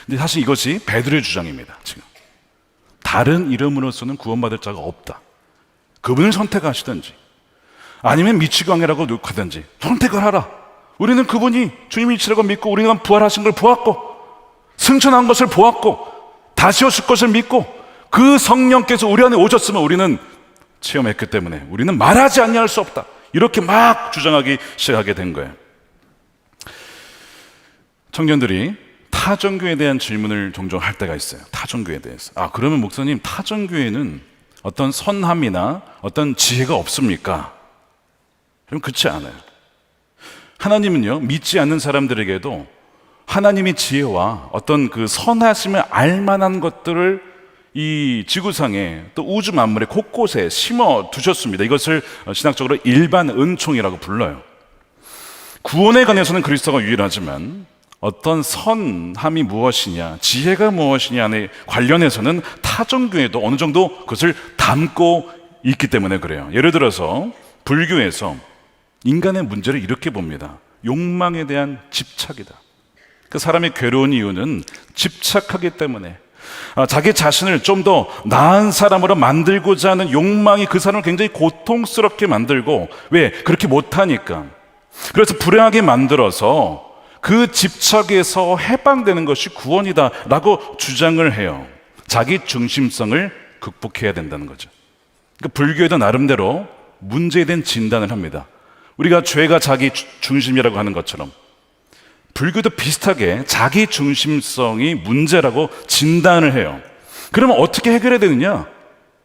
근데 사실 이것이 베드로의 주장입니다. 지금 다른 이름으로서는 구원받을 자가 없다. 그분을 선택하시든지 아니면 미치광이라고 욕하든지 선택을 하라. 우리는 그분이 주님이시라고 믿고 우리가 부활하신 걸 보았고 승천한 것을 보았고 다시 오실 것을 믿고 그 성령께서 우리 안에 오셨으면 우리는 체험했기 때문에 우리는 말하지 아니할 수 없다, 이렇게 막 주장하기 시작하게 된 거예요. 청년들이 타종교에 대한 질문을 종종 할 때가 있어요. 타종교에 대해서. 그러면 목사님, 타종교에는 어떤 선함이나 어떤 지혜가 없습니까? 그럼 그렇지 않아요. 하나님은요, 믿지 않는 사람들에게도 하나님의 지혜와 어떤 그 선하심을 알만한 것들을 이 지구상에 또 우주 만물의 곳곳에 심어 두셨습니다. 이것을 신학적으로 일반 은총이라고 불러요. 구원에 관해서는 그리스도가 유일하지만 어떤 선함이 무엇이냐, 지혜가 무엇이냐에 관련해서는 타종교에도 어느 정도 그것을 담고 있기 때문에 그래요. 예를 들어서 불교에서 인간의 문제를 이렇게 봅니다. 욕망에 대한 집착이다. 그 사람이 괴로운 이유는 집착하기 때문에 자기 자신을 좀 더 나은 사람으로 만들고자 하는 욕망이 그 사람을 굉장히 고통스럽게 만들고, 왜? 그렇게 못하니까. 그래서 불행하게 만들어서 그 집착에서 해방되는 것이 구원이다 라고 주장을 해요. 자기 중심성을 극복해야 된다는 거죠. 그러니까 불교에도 나름대로 문제에 대한 진단을 합니다. 우리가 죄가 자기 중심이라고 하는 것처럼 불교도 비슷하게 자기 중심성이 문제라고 진단을 해요. 그러면 어떻게 해결해야 되느냐?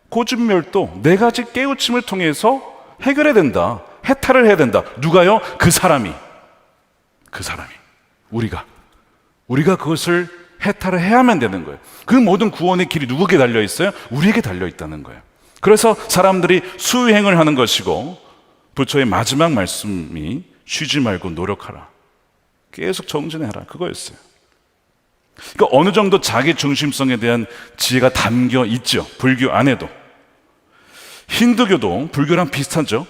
고집멸도, 네 가지 깨우침을 통해서 해결해야 된다. 해탈을 해야 된다. 누가요? 그 사람이 우리가 그것을 해탈을 해야만 되는 거예요. 그 모든 구원의 길이 누구에게 달려 있어요? 우리에게 달려 있다는 거예요. 그래서 사람들이 수행을 하는 것이고, 부처의 마지막 말씀이 쉬지 말고 노력하라, 계속 정진해라, 그거였어요. 그러니까 어느 정도 자기 중심성에 대한 지혜가 담겨 있죠. 불교 안에도. 힌두교도 불교랑 비슷하죠.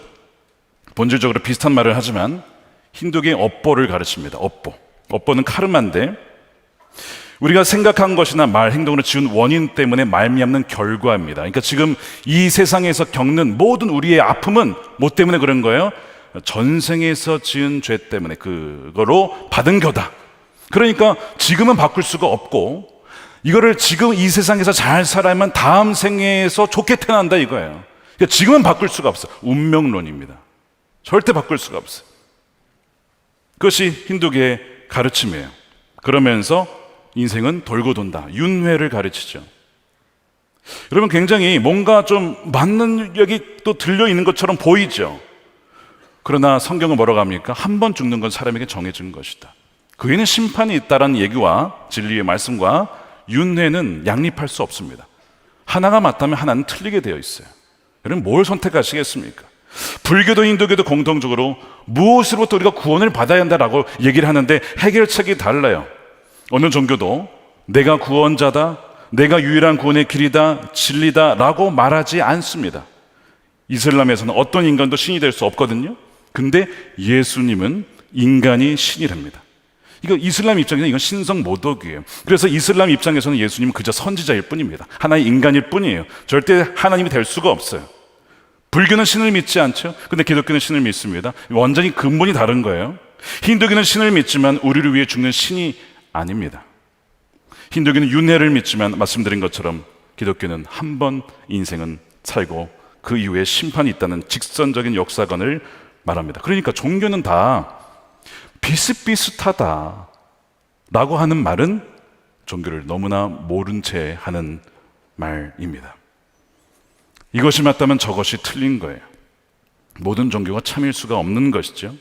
본질적으로 비슷한 말을 하지만 힌두교의 업보를 가르칩니다. 업보는 카르마인데, 우리가 생각한 것이나 말, 행동으로 지은 원인 때문에 말미암는 결과입니다. 그러니까 지금 이 세상에서 겪는 모든 우리의 아픔은 뭐 때문에 그런 거예요? 전생에서 지은 죄 때문에 그거로 받은 거다. 그러니까 지금은 바꿀 수가 없고 이거를 지금 이 세상에서 잘 살아야만 다음 생에서 좋게 태어난다 이거예요. 그러니까 지금은 바꿀 수가 없어. 운명론입니다. 절대 바꿀 수가 없어요. 그것이 힌두교의 가르침이에요. 그러면서 인생은 돌고 돈다. 윤회를 가르치죠. 여러분 굉장히 뭔가 좀 맞는 얘기 또 들려있는 것처럼 보이죠. 그러나 성경은 뭐라고 합니까? 한 번 죽는 건 사람에게 정해진 것이다. 그 위에는 심판이 있다라는 얘기와 진리의 말씀과 윤회는 양립할 수 없습니다. 하나가 맞다면 하나는 틀리게 되어 있어요. 여러분 뭘 선택하시겠습니까? 불교도 힌두교도 공통적으로 무엇으로부터 우리가 구원을 받아야 한다라고 얘기를 하는데 해결책이 달라요. 어느 종교도 내가 구원자다, 내가 유일한 구원의 길이다, 진리다 라고 말하지 않습니다. 이슬람에서는 어떤 인간도 신이 될 수 없거든요. 근데 예수님은 인간이 신이랍니다. 이거 이슬람 입장에서는 이건 신성 모독이에요. 그래서 이슬람 입장에서는 예수님은 그저 선지자일 뿐입니다. 하나의 인간일 뿐이에요. 절대 하나님이 될 수가 없어요. 불교는 신을 믿지 않죠. 근데 기독교는 신을 믿습니다. 완전히 근본이 다른 거예요. 힌두교는 신을 믿지만 우리를 위해 죽는 신이 아닙니다. 힌두교는 윤회를 믿지만 말씀드린 것처럼 기독교는 한 번 인생은 살고 그 이후에 심판이 있다는 직선적인 역사관을 말합니다. 그러니까 종교는 다 비슷비슷하다 라고 하는 말은 종교를 너무나 모른 채 하는 말입니다. 이것이 맞다면 저것이 틀린 거예요. 모든 종교가 참일 수가 없는 것이죠.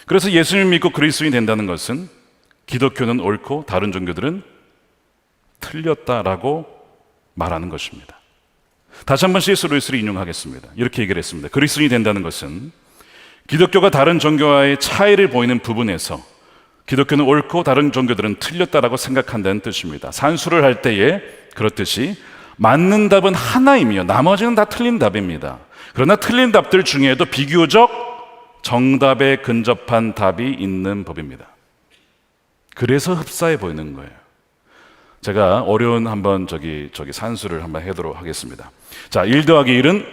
그래서 예수님을 믿고 그리스도인이 된다는 것은 기독교는 옳고 다른 종교들은 틀렸다라고 말하는 것입니다. 다시 한번 C.S. 루이스를 인용하겠습니다. 이렇게 얘기를 했습니다. 그리스도인이 된다는 것은 기독교가 다른 종교와의 차이를 보이는 부분에서 기독교는 옳고 다른 종교들은 틀렸다라고 생각한다는 뜻입니다. 산수를 할 때에 그렇듯이 맞는 답은 하나이며 나머지는 다 틀린 답입니다. 그러나 틀린 답들 중에도 비교적 정답에 근접한 답이 있는 법입니다. 그래서 흡사해 보이는 거예요. 제가 어려운 한번 저기 산수를 한번 하도록 하겠습니다. 자, 1 더하기 1은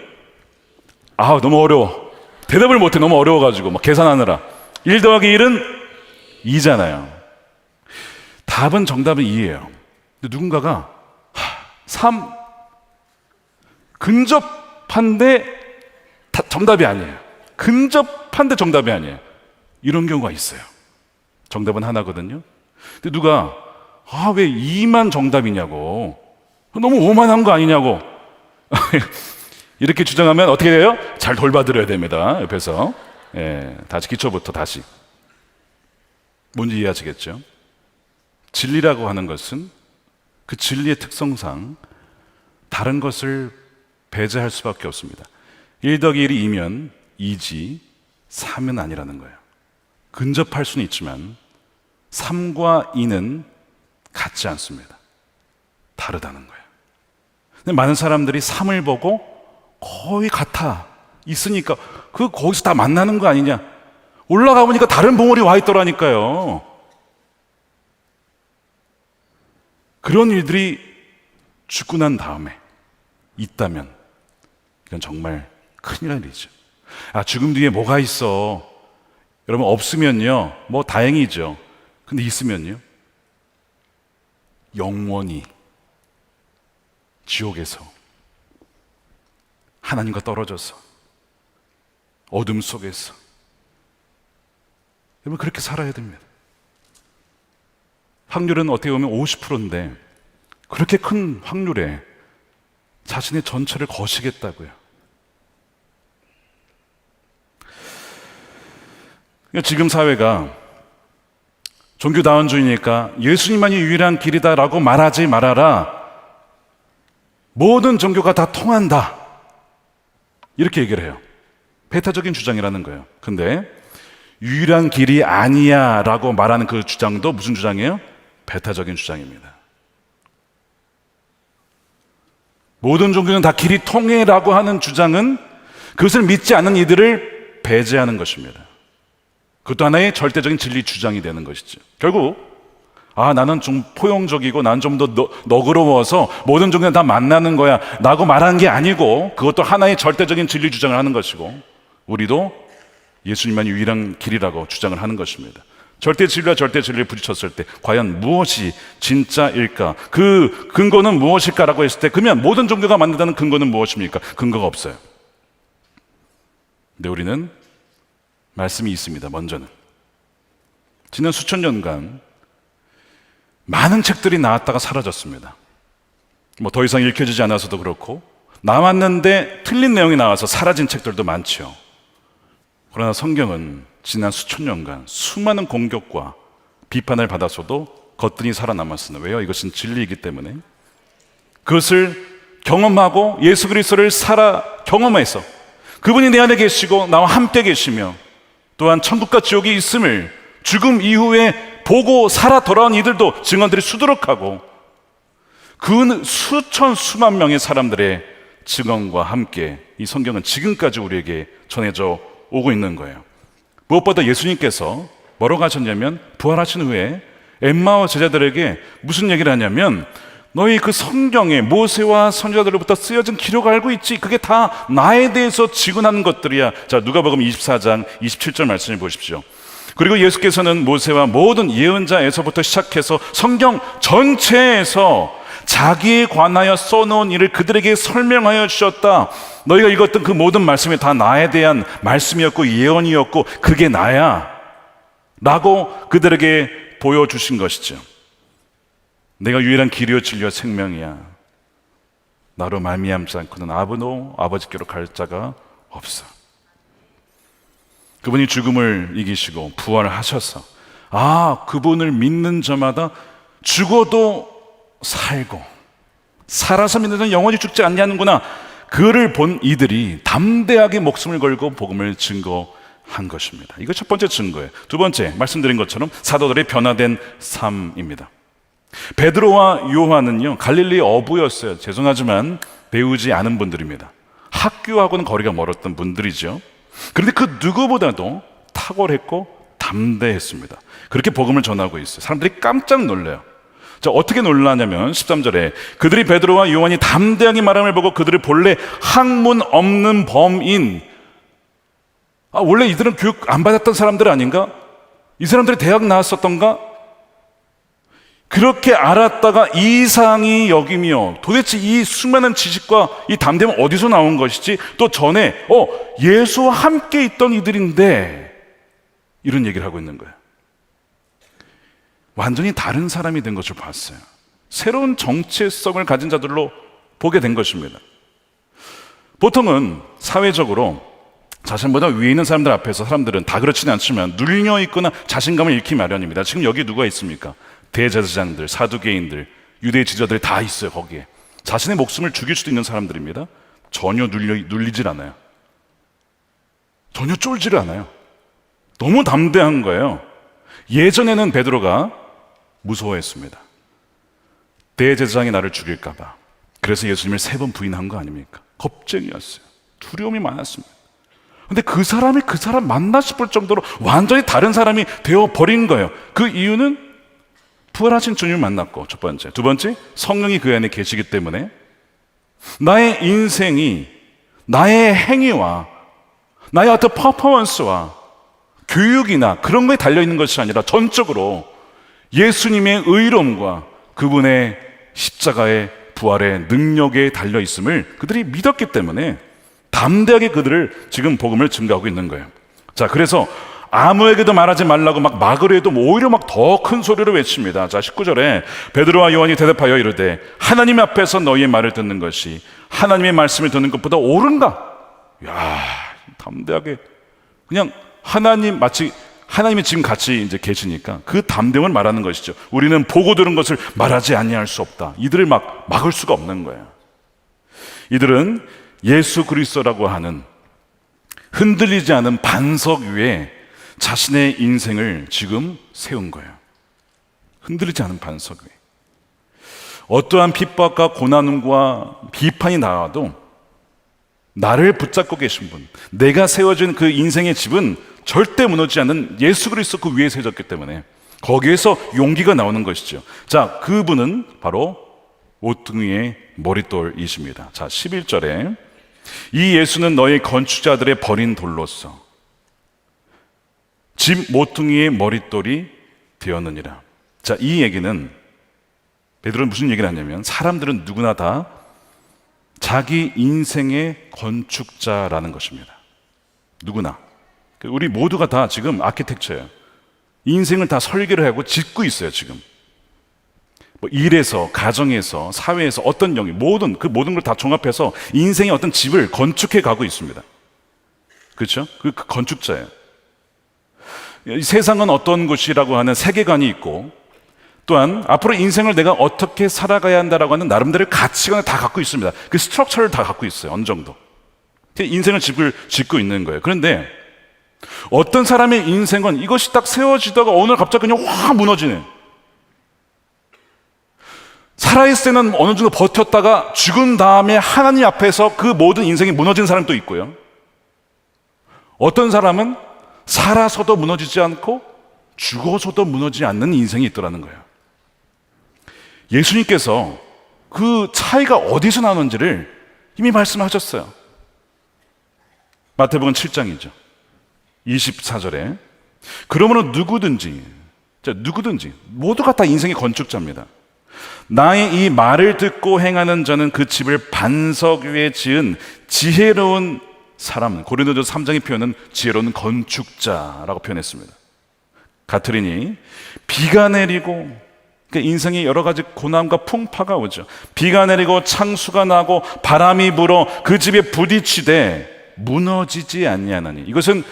너무 어려워. 대답을 못해. 너무 어려워가지고 막 계산하느라. 1 더하기 1은 2잖아요. 답은 정답은 2예요. 근데 누군가가 3 근접한데 정답이 아니에요. 근접한데 정답이 아니에요. 이런 경우가 있어요. 정답은 하나거든요. 근데 누가 왜 2만 정답이냐고, 너무 오만한 거 아니냐고 이렇게 주장하면 어떻게 돼요? 잘 돌봐드려야 됩니다. 옆에서. 다시 기초부터 다시. 뭔지 이해하시겠죠? 진리라고 하는 것은 그 진리의 특성상 다른 것을 배제할 수밖에 없습니다. 1 더하기 1이 2면 2지 3은 아니라는 거예요. 근접할 수는 있지만 3과 2는 같지 않습니다. 다르다는 거예요. 근데 많은 사람들이 3을 보고 거의 같아 있으니까 거기서 다 만나는 거 아니냐, 올라가 보니까 다른 봉우리 와 있더라니까요. 그런 일들이 죽고 난 다음에 있다면 이건 정말 큰일 날 일이죠. 죽음 뒤에 뭐가 있어? 여러분, 없으면요 뭐 다행이죠. 근데 있으면요 영원히 지옥에서 하나님과 떨어져서 어둠 속에서, 여러분 그렇게 살아야 됩니다. 확률은 어떻게 보면 50%인데 그렇게 큰 확률에 자신의 전체를 거시겠다고요. 지금 사회가 종교다원주의니까 예수님만이 유일한 길이다라고 말하지 말아라, 모든 종교가 다 통한다, 이렇게 얘기를 해요. 배타적인 주장이라는 거예요. 근데 유일한 길이 아니야 라고 말하는 그 주장도 무슨 주장이에요? 배타적인 주장입니다. 모든 종교는 다 길이 통해 라고 하는 주장은 그것을 믿지 않는 이들을 배제하는 것입니다. 그것도 하나의 절대적인 진리 주장이 되는 것이죠. 결국 나는 좀 포용적이고 난 좀 더 너그러워서 모든 종교는 다 만나는 거야 라고 말하는 게 아니고, 그것도 하나의 절대적인 진리 주장을 하는 것이고, 우리도 예수님만 유일한 길이라고 주장을 하는 것입니다. 절대 진리와 절대 진리를 부딪혔을 때 과연 무엇이 진짜일까? 그 근거는 무엇일까라고 했을 때 그러면 모든 종교가 만든다는 근거는 무엇입니까? 근거가 없어요. 근데 우리는 말씀이 있습니다. 먼저는 지난 수천 년간 많은 책들이 나왔다가 사라졌습니다. 뭐 더 이상 읽혀지지 않아서도 그렇고 나왔는데 틀린 내용이 나와서 사라진 책들도 많죠. 그러나 성경은 지난 수천 년간 수많은 공격과 비판을 받았어도 거뜬히 살아남았으나 왜요? 이것은 진리이기 때문에 그것을 경험하고 예수 그리스도를 경험해서 그분이 내 안에 계시고 나와 함께 계시며 또한 천국과 지옥이 있음을 죽음 이후에 보고 살아 돌아온 이들도 증언들이 수두룩하고 그 수천 수만 명의 사람들의 증언과 함께 이 성경은 지금까지 우리에게 전해져 오고 있는 거예요. 무엇보다 예수님께서 뭐라고 하셨냐면 부활하신 후에 엠마오 제자들에게 무슨 얘기를 하냐면 너희 그 성경에 모세와 선지자들로부터 쓰여진 기록 알고 있지? 그게 다 나에 대해서 증언하는 것들이야. 자, 누가복음 24장 27절 말씀을 보십시오. 그리고 예수께서는 모세와 모든 예언자에서부터 시작해서 성경 전체에서 자기에 관하여 써놓은 일을 그들에게 설명하여 주셨다. 너희가 읽었던 그 모든 말씀이 다 나에 대한 말씀이었고 예언이었고 그게 나야 라고 그들에게 보여주신 것이죠. 내가 유일한 길이요 진리요 생명이야. 나로 말미암지 않고는 아버지께로 갈 자가 없어. 그분이 죽음을 이기시고 부활하셔서 그분을 믿는 자마다 죽어도 살고 살아서 믿는 자는 영원히 죽지 않냐는구나. 그를 본 이들이 담대하게 목숨을 걸고 복음을 증거한 것입니다. 이거 첫 번째 증거예요. 두 번째, 말씀드린 것처럼 사도들의 변화된 삶입니다. 베드로와 요한은요 갈릴리 어부였어요. 죄송하지만 배우지 않은 분들입니다. 학교하고는 거리가 멀었던 분들이죠. 그런데 그 누구보다도 탁월했고 담대했습니다. 그렇게 복음을 전하고 있어요. 사람들이 깜짝 놀라요. 자, 어떻게 놀라냐면 13절에 그들이 베드로와 요한이 담대하게 말함을 보고 그들을 본래 학문 없는 범인, 원래 이들은 교육 안 받았던 사람들 아닌가? 이 사람들이 대학 나왔었던가? 그렇게 알았다가 이상히 여기며 도대체 이 수많은 지식과 이 담대함은 어디서 나온 것이지? 또 전에 예수와 함께 있던 이들인데 이런 얘기를 하고 있는 거예요. 완전히 다른 사람이 된 것을 봤어요. 새로운 정체성을 가진 자들로 보게 된 것입니다. 보통은 사회적으로 자신보다 위에 있는 사람들 앞에서 사람들은 다 그렇지는 않지만 눌려 있거나 자신감을 잃기 마련입니다. 지금 여기 누가 있습니까? 대제사장들, 사두개인들, 유대 지도자들이 다 있어요. 거기에 자신의 목숨을 죽일 수도 있는 사람들입니다. 전혀 눌리질 않아요. 전혀 쫄지를 않아요. 너무 담대한 거예요. 예전에는 베드로가 무서워했습니다. 대제사장이 나를 죽일까 봐. 그래서 예수님을 3번 부인한 거 아닙니까? 겁쟁이였어요. 두려움이 많았습니다. 근데 그 사람 맞나 싶을 정도로 완전히 다른 사람이 되어버린 거예요. 그 이유는 부활하신 주님을 만났고, 첫 번째. 두 번째, 성령이 그 안에 계시기 때문에 나의 인생이 나의 행위와 나의 어떤 퍼포먼스와 교육이나 그런 거에 달려있는 것이 아니라 전적으로 예수님의 의로움과 그분의 십자가의 부활의 능력에 달려있음을 그들이 믿었기 때문에 담대하게 그들을 지금 복음을 증거하고 있는 거예요. 자, 그래서 아무에게도 말하지 말라고 막으려 해도 오히려 더 큰 소리로 외칩니다. 자, 19절에 베드로와 요한이 대답하여 이르되 하나님 앞에서 너희의 말을 듣는 것이 하나님의 말씀을 듣는 것보다 옳은가? 야, 담대하게 그냥 마치 하나님이 지금 같이 이제 계시니까 그 담대함을 말하는 것이죠. 우리는 보고 들은 것을 말하지 아니할 수 없다. 이들을 막을 수가 없는 거예요. 이들은 예수 그리스도라고 하는 흔들리지 않은 반석 위에 자신의 인생을 지금 세운 거예요. 흔들리지 않은 반석 위에. 어떠한 핍박과 고난과 비판이 나와도 나를 붙잡고 계신 분, 내가 세워진 그 인생의 집은 절대 무너지지 않는 예수 그리스도 그 위에 세워졌기 때문에 거기에서 용기가 나오는 것이죠. 자, 그분은 바로 오퉁이의 머릿돌이십니다. 자, 11절에 이 예수는 너희 건축자들의 버린 돌로서 집 모퉁이의 머릿돌이 되었느니라. 자, 이 얘기는 베드로는 무슨 얘기를 하냐면 사람들은 누구나 다 자기 인생의 건축자라는 것입니다. 누구나. 우리 모두가 다 지금 아키텍처예요. 인생을 다 설계를 하고 짓고 있어요, 지금. 뭐 일에서, 가정에서, 사회에서 어떤 영역, 모든 걸 다 종합해서 인생의 어떤 집을 건축해 가고 있습니다. 그렇죠? 그 건축자예요. 이 세상은 어떤 곳이라고 하는 세계관이 있고, 또한 앞으로 인생을 내가 어떻게 살아가야 한다라고 하는 나름대로의 가치관을 다 갖고 있습니다. 그 스트럭처를 다 갖고 있어요, 어느 정도. 인생을 짓고 있는 거예요. 그런데 어떤 사람의 인생은 이것이 딱 세워지다가 오늘 갑자기 그냥 확 무너지네. 살아있을 때는 어느 정도 버텼다가 죽은 다음에 하나님 앞에서 그 모든 인생이 무너진 사람도 있고요. 어떤 사람은 살아서도 무너지지 않고 죽어서도 무너지지 않는 인생이 있더라는 거예요. 예수님께서 그 차이가 어디서 나오는지를 이미 말씀하셨어요. 마태복음 7장이죠. 24절에 그러므로 누구든지 모두가 다 인생의 건축자입니다. 나의 이 말을 듣고 행하는 자는 그 집을 반석 위에 지은 지혜로운 사람, 고린도전서 3장의 표현은 지혜로운 건축자라고 표현했습니다. 같으리니 비가 내리고, 그러니까 인생에 여러 가지 고난과 풍파가 오죠. 비가 내리고 창수가 나고 바람이 불어 그 집에 부딪히되 무너지지 아니하나니. 이것은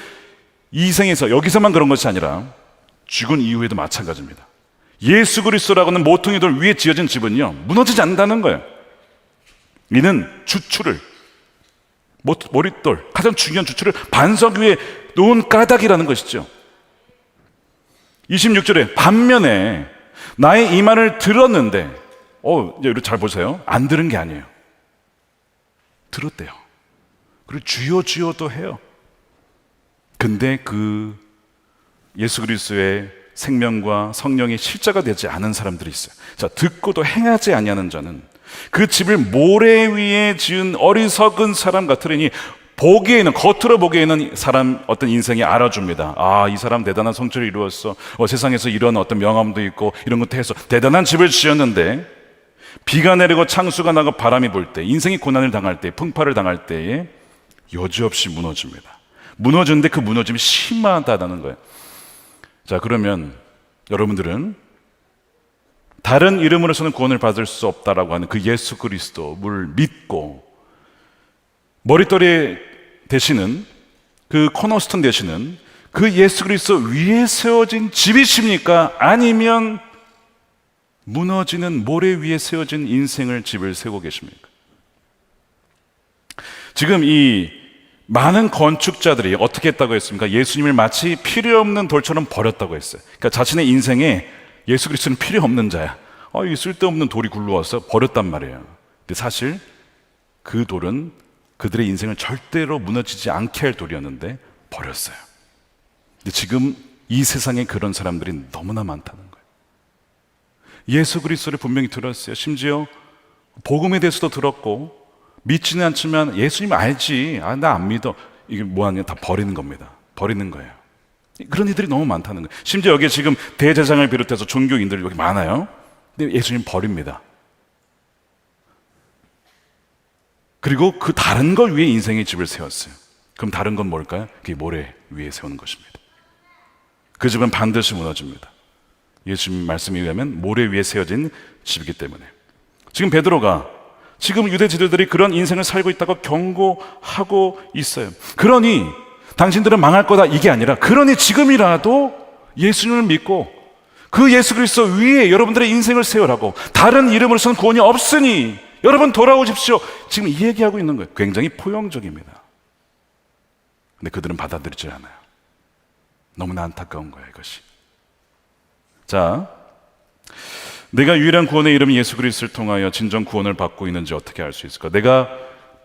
이 생에서 여기서만 그런 것이 아니라 죽은 이후에도 마찬가지입니다. 예수 그리스도라고 하는 모퉁이 돌 위에 지어진 집은요, 무너지지 않는다는 거예요. 이는 주추를, 머릿돌, 가장 중요한 주추를 반석 위에 놓은 까닭이라는 것이죠. 26절에 반면에 나의 이 말을 들었는데, 이제 잘 보세요. 안 들은 게 아니에요. 들었대요. 그리고 주여 주여도 해요. 근데 그 예수 그리스도의 생명과 성령의 실자가 되지 않은 사람들이 있어요. 자, 듣고도 행하지 아니하는 자는 그 집을 모래 위에 지은 어리석은 사람 같으니 겉으로 보기에는 사람 어떤 인생이 알아줍니다. 이 사람 대단한 성취를 이루었어. 세상에서 이런 어떤 명함도 있고 이런 것도 해서 대단한 집을 지었는데, 비가 내리고 창수가 나고 바람이 불 때, 인생이 고난을 당할 때, 풍파를 당할 때에 여지없이 무너집니다. 무너졌는데 그 무너짐이 심하다는 거예요. 자, 그러면 여러분들은 다른 이름으로서는 구원을 받을 수 없다라고 하는 그 예수 그리스도를 믿고 머릿돌이 되시는, 그 코너스톤 되시는 그 예수 그리스도 위에 세워진 집이십니까? 아니면 무너지는 모래 위에 세워진 인생을 집을 세우고 계십니까? 지금 이 많은 건축자들이 어떻게 했다고 했습니까? 예수님을 마치 필요 없는 돌처럼 버렸다고 했어요. 그러니까 자신의 인생에 예수 그리스도는 필요 없는 자야. 이 쓸데없는 돌이 굴러와서 버렸단 말이에요. 근데 사실 그 돌은 그들의 인생을 절대로 무너지지 않게 할 돌이었는데 버렸어요. 근데 지금 이 세상에 그런 사람들이 너무나 많다는 거예요. 예수 그리스도를 분명히 들었어요. 심지어 복음에 대해서도 들었고 믿지는 않지만 예수님 알지, 나 안 믿어, 이게 뭐하냐, 다 버리는 겁니다. 버리는 거예요. 그런 이들이 너무 많다는 거예요. 심지어 여기에 지금 대제사장을 비롯해서 종교인들이 여기 많아요. 근데 예수님 버립니다. 그리고 그 다른 걸 위해 인생의 집을 세웠어요. 그럼 다른 건 뭘까요? 그게 모래 위에 세우는 것입니다. 그 집은 반드시 무너집니다. 예수님 말씀에 의하면 모래 위에 세워진 집이기 때문에. 지금 베드로가 지금 유대 지도들이 그런 인생을 살고 있다고 경고하고 있어요. 그러니 당신들은 망할 거다, 이게 아니라, 그러니 지금이라도 예수님을 믿고 그 예수 그리스도 위에 여러분들의 인생을 세우라고. 다른 이름으로서는 구원이 없으니 여러분 돌아오십시오. 지금 이 얘기하고 있는 거예요. 굉장히 포용적입니다. 근데 그들은 받아들이지 않아요. 너무나 안타까운 거예요, 이것이. 자, 내가 유일한 구원의 이름 예수 그리스도를 통하여 진정 구원을 받고 있는지 어떻게 알 수 있을까? 내가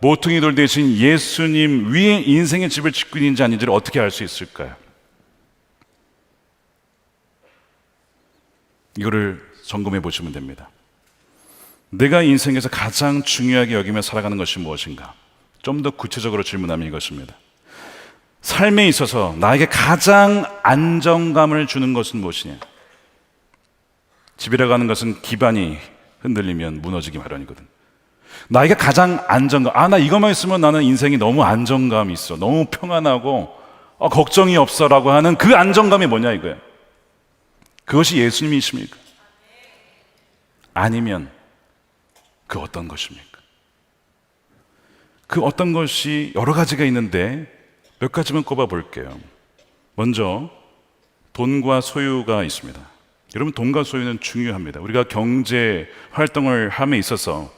모퉁이 돌 대신 예수님 위에 인생의 집을 짓고 있는지 아닌지를 어떻게 알 수 있을까요? 이거를 점검해 보시면 됩니다. 내가 인생에서 가장 중요하게 여기며 살아가는 것이 무엇인가? 좀 더 구체적으로 질문하면 이것입니다. 삶에 있어서 나에게 가장 안정감을 주는 것은 무엇이냐? 집이라고 하는 것은 기반이 흔들리면 무너지기 마련이거든. 나에게 가장 안정감, 나 이것만 있으면 나는 인생이 너무 안정감이 있어, 너무 평안하고 걱정이 없어라고 하는 그 안정감이 뭐냐 이거야. 그것이 예수님이십니까? 아니면 그 어떤 것입니까? 그 어떤 것이 여러 가지가 있는데 몇 가지만 꼽아 볼게요. 먼저 돈과 소유가 있습니다. 여러분, 돈과 소유는 중요합니다. 우리가 경제 활동을 함에 있어서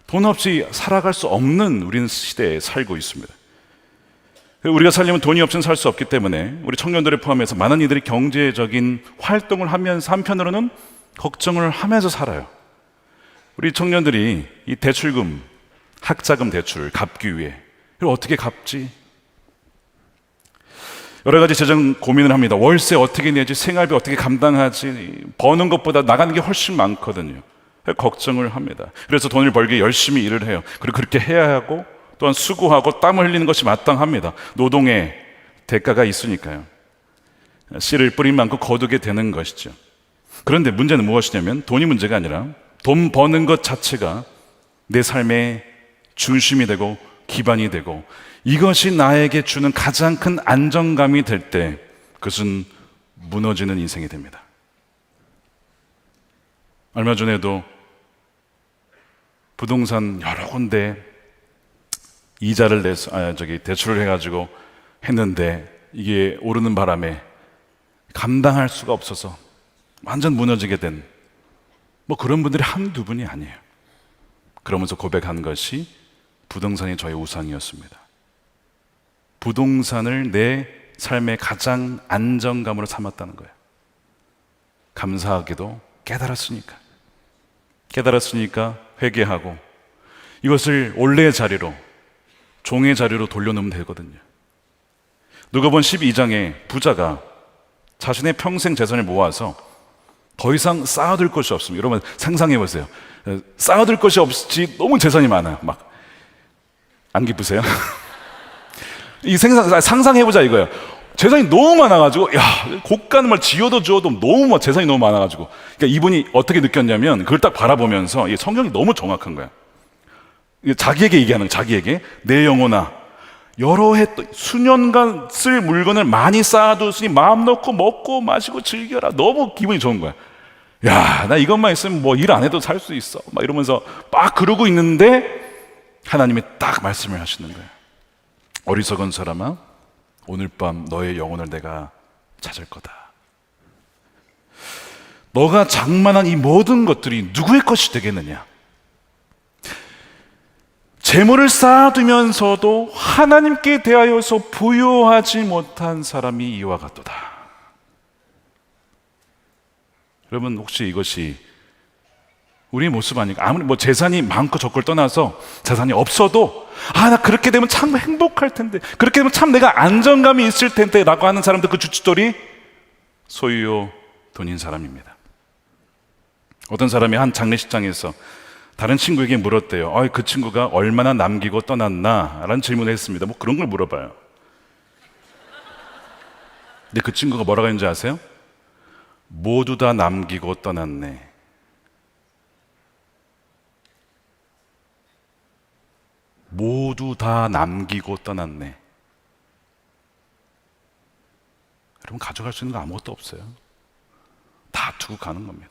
돈 없이 살아갈 수 없는 우리는 시대에 살고 있습니다. 우리가 살려면 돈이 없이는 살 수 없기 때문에 우리 청년들을 포함해서 많은 이들이 경제적인 활동을 하면서 한편으로는 걱정을 하면서 살아요. 우리 청년들이 이 대출금, 학자금 대출을 갚기 위해 이걸 어떻게 갚지? 여러 가지 재정 고민을 합니다. 월세 어떻게 내지, 생활비 어떻게 감당하지, 버는 것보다 나가는 게 훨씬 많거든요. 걱정을 합니다. 그래서 돈을 벌기 열심히 일을 해요. 그리고 그렇게 해야 하고 또한 수고하고 땀을 흘리는 것이 마땅합니다. 노동의 대가가 있으니까요. 씨를 뿌린 만큼 거두게 되는 것이죠. 그런데 문제는 무엇이냐면 돈이 문제가 아니라 돈 버는 것 자체가 내 삶의 중심이 되고 기반이 되고 이것이 나에게 주는 가장 큰 안정감이 될 때 그것은 무너지는 인생이 됩니다. 얼마 전에도 부동산 여러 군데 이자를 내서 대출을 해가지고 했는데 이게 오르는 바람에 감당할 수가 없어서 완전 무너지게 된 그런 분들이 한두 분이 아니에요. 그러면서 고백한 것이 부동산이 저의 우상이었습니다. 부동산을 내 삶의 가장 안정감으로 삼았다는 거예요. 감사하게도 깨달았으니까 회개하고 이것을 원래의 자리로, 종의 자리로 돌려놓으면 되거든요. 누가복음 12장에 부자가 자신의 평생 재산을 모아서 더 이상 쌓아둘 것이 없습니다. 여러분 상상해 보세요. 쌓아둘 것이 없이 너무 재산이 많아요. 막 안 기쁘세요? 상상해보자 이거예요. 재산이 너무 많아가지고, 고가는 말 지어도 주어도 너무 재산이 너무 많아가지고, 그러니까 이분이 어떻게 느꼈냐면 그걸 딱 바라보면서 이 성경이 너무 정확한 거야. 자기에게 얘기하는 거야. 자기에게 내 영혼아, 여러 해 수년간 쓸 물건을 많이 쌓아뒀으니 마음 놓고 먹고 마시고 즐겨라. 너무 기분이 좋은 거야. 나 이것만 있으면 일 안 해도 살 수 있어. 막 이러면서 막 그러고 있는데 하나님이 딱 말씀을 하시는 거예요. 어리석은 사람아, 오늘 밤 너의 영혼을 내가 찾을 거다. 너가 장만한 이 모든 것들이 누구의 것이 되겠느냐? 재물을 쌓아두면서도 하나님께 대하여서 부요하지 못한 사람이 이와 같도다. 여러분, 혹시 이것이 우리의 모습 아닐까? 아무리 재산이 많고 적고를 떠나서 재산이 없어도 나 그렇게 되면 참 행복할 텐데, 그렇게 되면 참 내가 안정감이 있을 텐데 라고 하는 사람들, 그 주춧돌이 소유요 돈인 사람입니다. 어떤 사람이 한 장례식장에서 다른 친구에게 물었대요. 그 친구가 얼마나 남기고 떠났나? 라는 질문을 했습니다. 그런 걸 물어봐요. 근데 그 친구가 뭐라고 했는지 아세요? 모두 다 남기고 떠났네. 모두 다 남기고 떠났네. 여러분, 가져갈 수 있는 거 아무것도 없어요. 다 두고 가는 겁니다.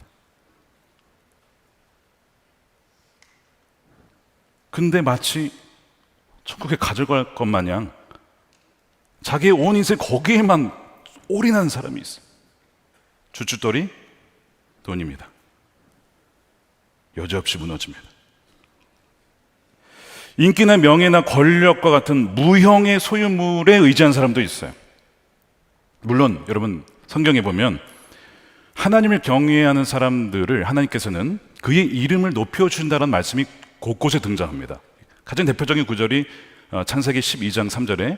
근데 마치 천국에 가져갈 것 마냥 자기의 온 인생 거기에만 올인한 사람이 있어요. 주춧돌이 돈입니다. 여지없이 무너집니다. 인기나 명예나 권력과 같은 무형의 소유물에 의지한 사람도 있어요. 물론 여러분, 성경에 보면 하나님을 경외하는 사람들을 하나님께서는 그의 이름을 높여주신다는 말씀이 곳곳에 등장합니다. 가장 대표적인 구절이 창세기 12장 3절에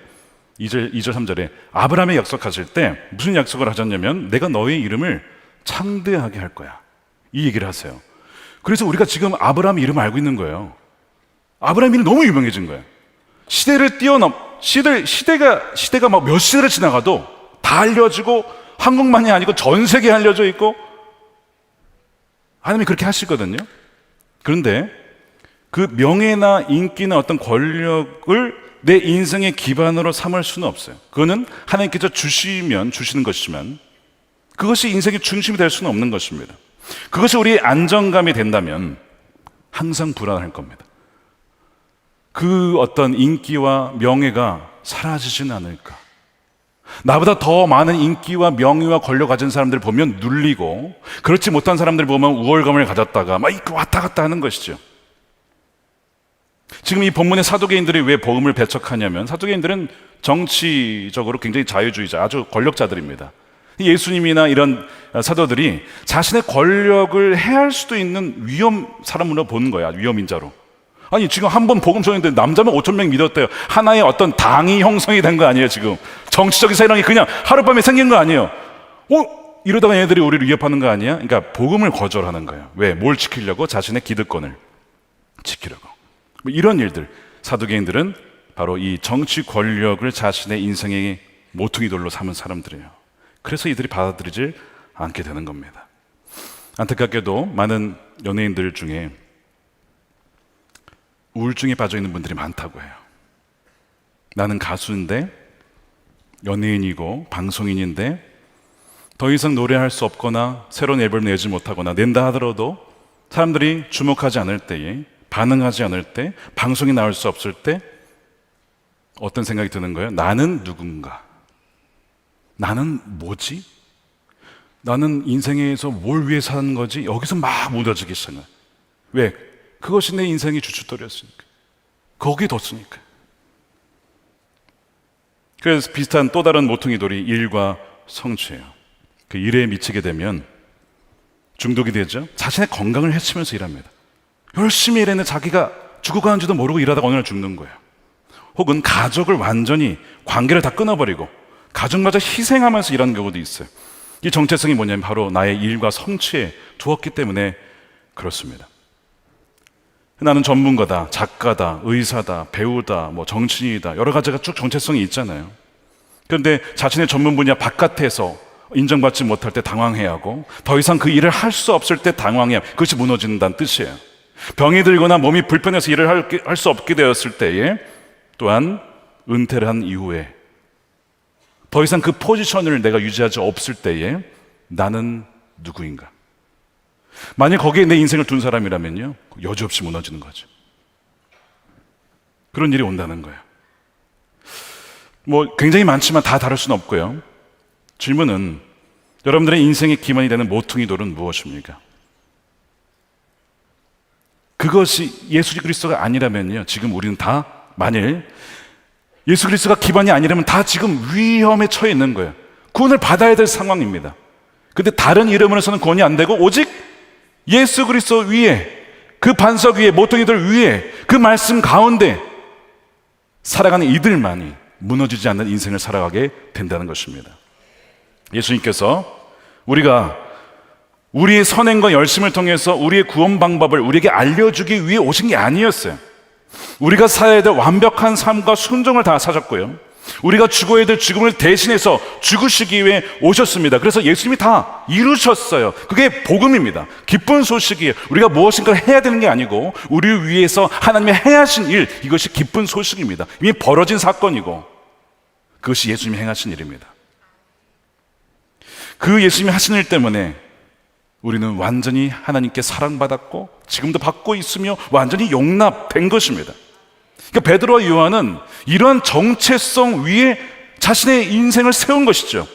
2절 3절에 아브라함에 약속하실 때 무슨 약속을 하셨냐면 내가 너의 이름을 창대하게 할 거야, 이 얘기를 하세요. 그래서 우리가 지금 아브라함 이름을 알고 있는 거예요. 아브라함 이름 너무 유명해진 거예요. 시대가 막 몇 시대를 지나가도 다 알려지고 한국만이 아니고 전 세계에 알려져 있고 하나님이 그렇게 하시거든요. 그런데 그 명예나 인기나 어떤 권력을 내 인생의 기반으로 삼을 수는 없어요. 그거는 하나님께서 주시면 주시는 것이지만 그것이 인생의 중심이 될 수는 없는 것입니다. 그것이 우리의 안정감이 된다면 항상 불안할 겁니다. 그 어떤 인기와 명예가 사라지진 않을까. 나보다 더 많은 인기와 명예와 권력 가진 사람들을 보면 눌리고, 그렇지 못한 사람들을 보면 우월감을 가졌다가 막 왔다 갔다 하는 것이죠. 지금 이 본문의 사두개인들이 왜 복음을 배척하냐면, 사두개인들은 정치적으로 굉장히 자유주의자, 아주 권력자들입니다. 예수님이나 이런 사도들이 자신의 권력을 해할 수도 있는 위험 사람으로 보는 거야. 위험인자로. 아니 지금 한 번 복음 전했는데 남자면 5,000명 믿었대요. 하나의 어떤 당이 형성이 된 거 아니에요. 지금 정치적인 세력이 그냥 하룻밤에 생긴 거 아니에요. 이러다가 얘네들이 우리를 위협하는 거 아니야? 그러니까 복음을 거절하는 거예요. 왜? 뭘 지키려고? 자신의 기득권을 지키려고. 뭐 이런 일들. 사두개인들은 바로 이 정치 권력을 자신의 인생의 모퉁이돌로 삼은 사람들이에요. 그래서 이들이 받아들이질 않게 되는 겁니다. 안타깝게도 많은 연예인들 중에 우울증에 빠져 있는 분들이 많다고 해요. 나는 가수인데, 연예인이고 방송인인데 더 이상 노래할 수 없거나 새로운 앨범 내지 못하거나 낸다 하더라도 사람들이 주목하지 않을 때에, 반응하지 않을 때, 방송이 나올 수 없을 때 어떤 생각이 드는 거예요? 나는 누군가? 나는 뭐지? 나는 인생에서 뭘 위해 사는 거지? 여기서 막 무너지기 시작해요. 왜? 그것이 내 인생의 주춧돌이었으니까. 거기에 뒀으니까. 그래서 비슷한 또 다른 모퉁이돌이 일과 성취예요. 그 일에 미치게 되면 중독이 되죠. 자신의 건강을 해치면서 일합니다. 열심히 일했는데 자기가 죽어가는지도 모르고 일하다가 어느 날 죽는 거예요. 혹은 가족을 완전히 관계를 다 끊어버리고 가족마저 희생하면서 일하는 경우도 있어요. 이 정체성이 뭐냐면 바로 나의 일과 성취에 두었기 때문에 그렇습니다. 나는 전문가다, 작가다, 의사다, 배우다, 뭐 정치인이다, 여러 가지가 쭉 정체성이 있잖아요. 그런데 자신의 전문 분야 바깥에서 인정받지 못할 때 당황해하고 더 이상 그 일을 할 수 없을 때 당황해야, 그것이 무너진다는 뜻이에요. 병이 들거나 몸이 불편해서 일을 할 수 없게 되었을 때에, 또한 은퇴를 한 이후에 더 이상 그 포지션을 내가 유지하지 없을 때에 나는 누구인가? 만약 거기에 내 인생을 둔 사람이라면요, 여지없이 무너지는 거죠. 그런 일이 온다는 거예요. 뭐 굉장히 많지만 다 다룰 수는 없고요. 질문은, 여러분들의 인생의 기반이 되는 모퉁이돌은 무엇입니까? 그것이 예수 그리스도가 아니라면요, 지금 우리는 다, 만일 예수 그리스도가 기반이 아니라면 다 지금 위험에 처해 있는 거예요. 구원을 받아야 될 상황입니다. 근데 다른 이름으로서는 구원이 안 되고 오직 예수 그리스도 위에, 그 반석 위에, 모퉁이들 위에, 그 말씀 가운데 살아가는 이들만이 무너지지 않는 인생을 살아가게 된다는 것입니다. 예수님께서 우리가 우리의 선행과 열심을 통해서 우리의 구원 방법을 우리에게 알려주기 위해 오신 게 아니었어요. 우리가 살아야 될 완벽한 삶과 순종을 다 사셨고요, 우리가 죽어야 될 죽음을 대신해서 죽으시기 위해 오셨습니다. 그래서 예수님이 다 이루셨어요. 그게 복음입니다. 기쁜 소식이에요. 우리가 무엇인가를 해야 되는 게 아니고 우리를 위해서 하나님이 행하신 일, 이것이 기쁜 소식입니다. 이미 벌어진 사건이고 그것이 예수님이 행하신 일입니다. 그 예수님이 하신 일 때문에 우리는 완전히 하나님께 사랑받았고 지금도 받고 있으며 완전히 용납된 것입니다. 그러니까 베드로와 요한은 이러한 정체성 위에 자신의 인생을 세운 것이죠.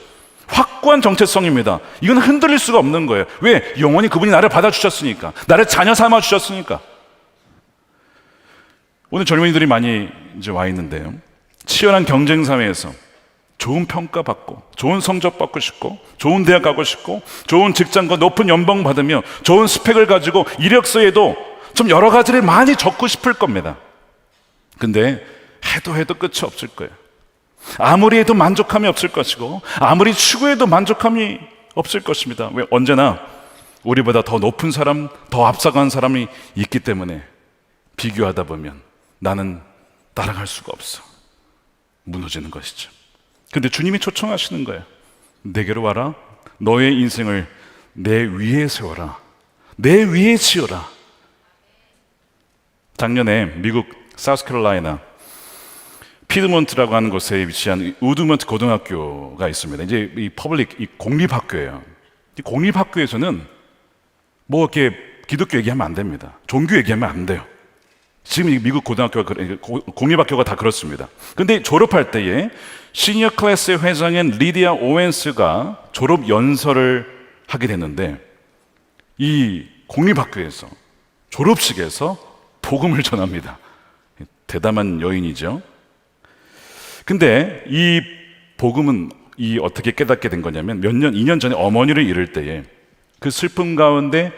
확고한 정체성입니다. 이건 흔들릴 수가 없는 거예요. 왜? 영원히 그분이 나를 받아주셨으니까, 나를 자녀 삼아 주셨으니까. 오늘 젊은이들이 많이 이제 와 있는데요, 치열한 경쟁 사회에서 좋은 평가 받고 좋은 성적 받고 싶고 좋은 대학 가고 싶고 좋은 직장과 높은 연봉 받으며 좋은 스펙을 가지고 이력서에도 좀 여러 가지를 많이 적고 싶을 겁니다. 근데 해도 끝이 없을 거예요. 아무리 해도 만족함이 없을 것이고 아무리 추구해도 만족함이 없을 것입니다. 왜? 언제나 우리보다 더 높은 사람, 더 앞서간 사람이 있기 때문에 비교하다 보면 나는 따라갈 수가 없어, 무너지는 것이죠. 근데 주님이 초청하시는 거예요. 내게로 와라. 너의 인생을 내 위에 세워라. 내 위에 지어라. 작년에 미국 사우스캐롤라이나 피드몬트라고 하는 곳에 위치한 우드먼트 고등학교가 있습니다. 이제 이 퍼블릭, 이 공립학교예요. 이 공립학교에서는 뭐 이렇게 기독교 얘기하면 안 됩니다. 종교 얘기하면 안 돼요. 지금 이 미국 고등학교가 공립학교가 다 그렇습니다. 근데 졸업할 때에 시니어 클래스의 회장인 리디아 오웬스가 졸업 연설을 하게 됐는데 이 공립학교에서 졸업식에서 복음을 전합니다. 대담한 여인이죠. 근데 이 복음은 어떻게 깨닫게 된 거냐면 2년 전에 어머니를 잃을 때에 그 슬픔 가운데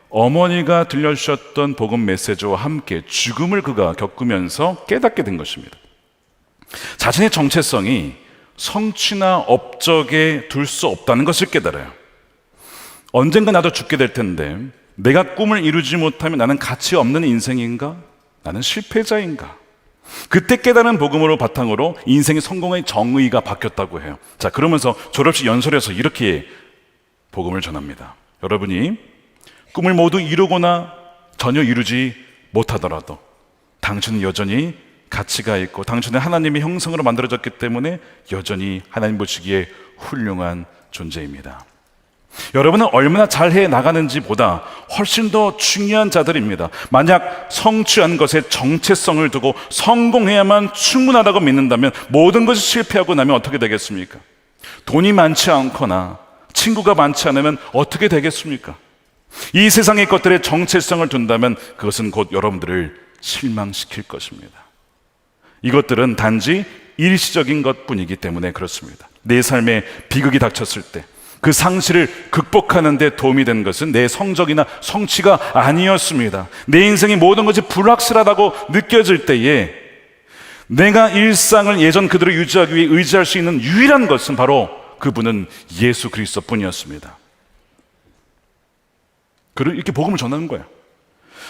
어머니가 들려주셨던 복음 메시지와 함께 죽음을 그가 겪으면서 깨닫게 된 것입니다. 자신의 정체성이 성취나 업적에 둘 수 없다는 것을 깨달아요. 언젠가 나도 죽게 될 텐데 내가 꿈을 이루지 못하면 나는 가치 없는 인생인가? 나는 실패자인가? 그때 깨달은 복음으로 바탕으로 인생의 성공의 정의가 바뀌었다고 해요. 자, 그러면서 졸업식 연설에서 이렇게 복음을 전합니다. 여러분이 꿈을 모두 이루거나 전혀 이루지 못하더라도 당신은 여전히 가치가 있고 당신은 하나님의 형상으로 만들어졌기 때문에 여전히 하나님 보시기에 훌륭한 존재입니다. 여러분은 얼마나 잘해 나가는지 보다 훨씬 더 중요한 자들입니다. 만약 성취한 것에 정체성을 두고 성공해야만 충분하다고 믿는다면 모든 것이 실패하고 나면 어떻게 되겠습니까? 돈이 많지 않거나 친구가 많지 않으면 어떻게 되겠습니까? 이 세상의 것들에 정체성을 둔다면 그것은 곧 여러분들을 실망시킬 것입니다. 이것들은 단지 일시적인 것뿐이기 때문에 그렇습니다. 내 삶에 비극이 닥쳤을 때 그 상실을 극복하는 데 도움이 된 것은 내 성적이나 성취가 아니었습니다. 내 인생의 모든 것이 불확실하다고 느껴질 때에 내가 일상을 예전 그대로 유지하기 위해 의지할 수 있는 유일한 것은 바로 그분은 예수 그리스도뿐이었습니다. 이렇게 복음을 전하는 거예요.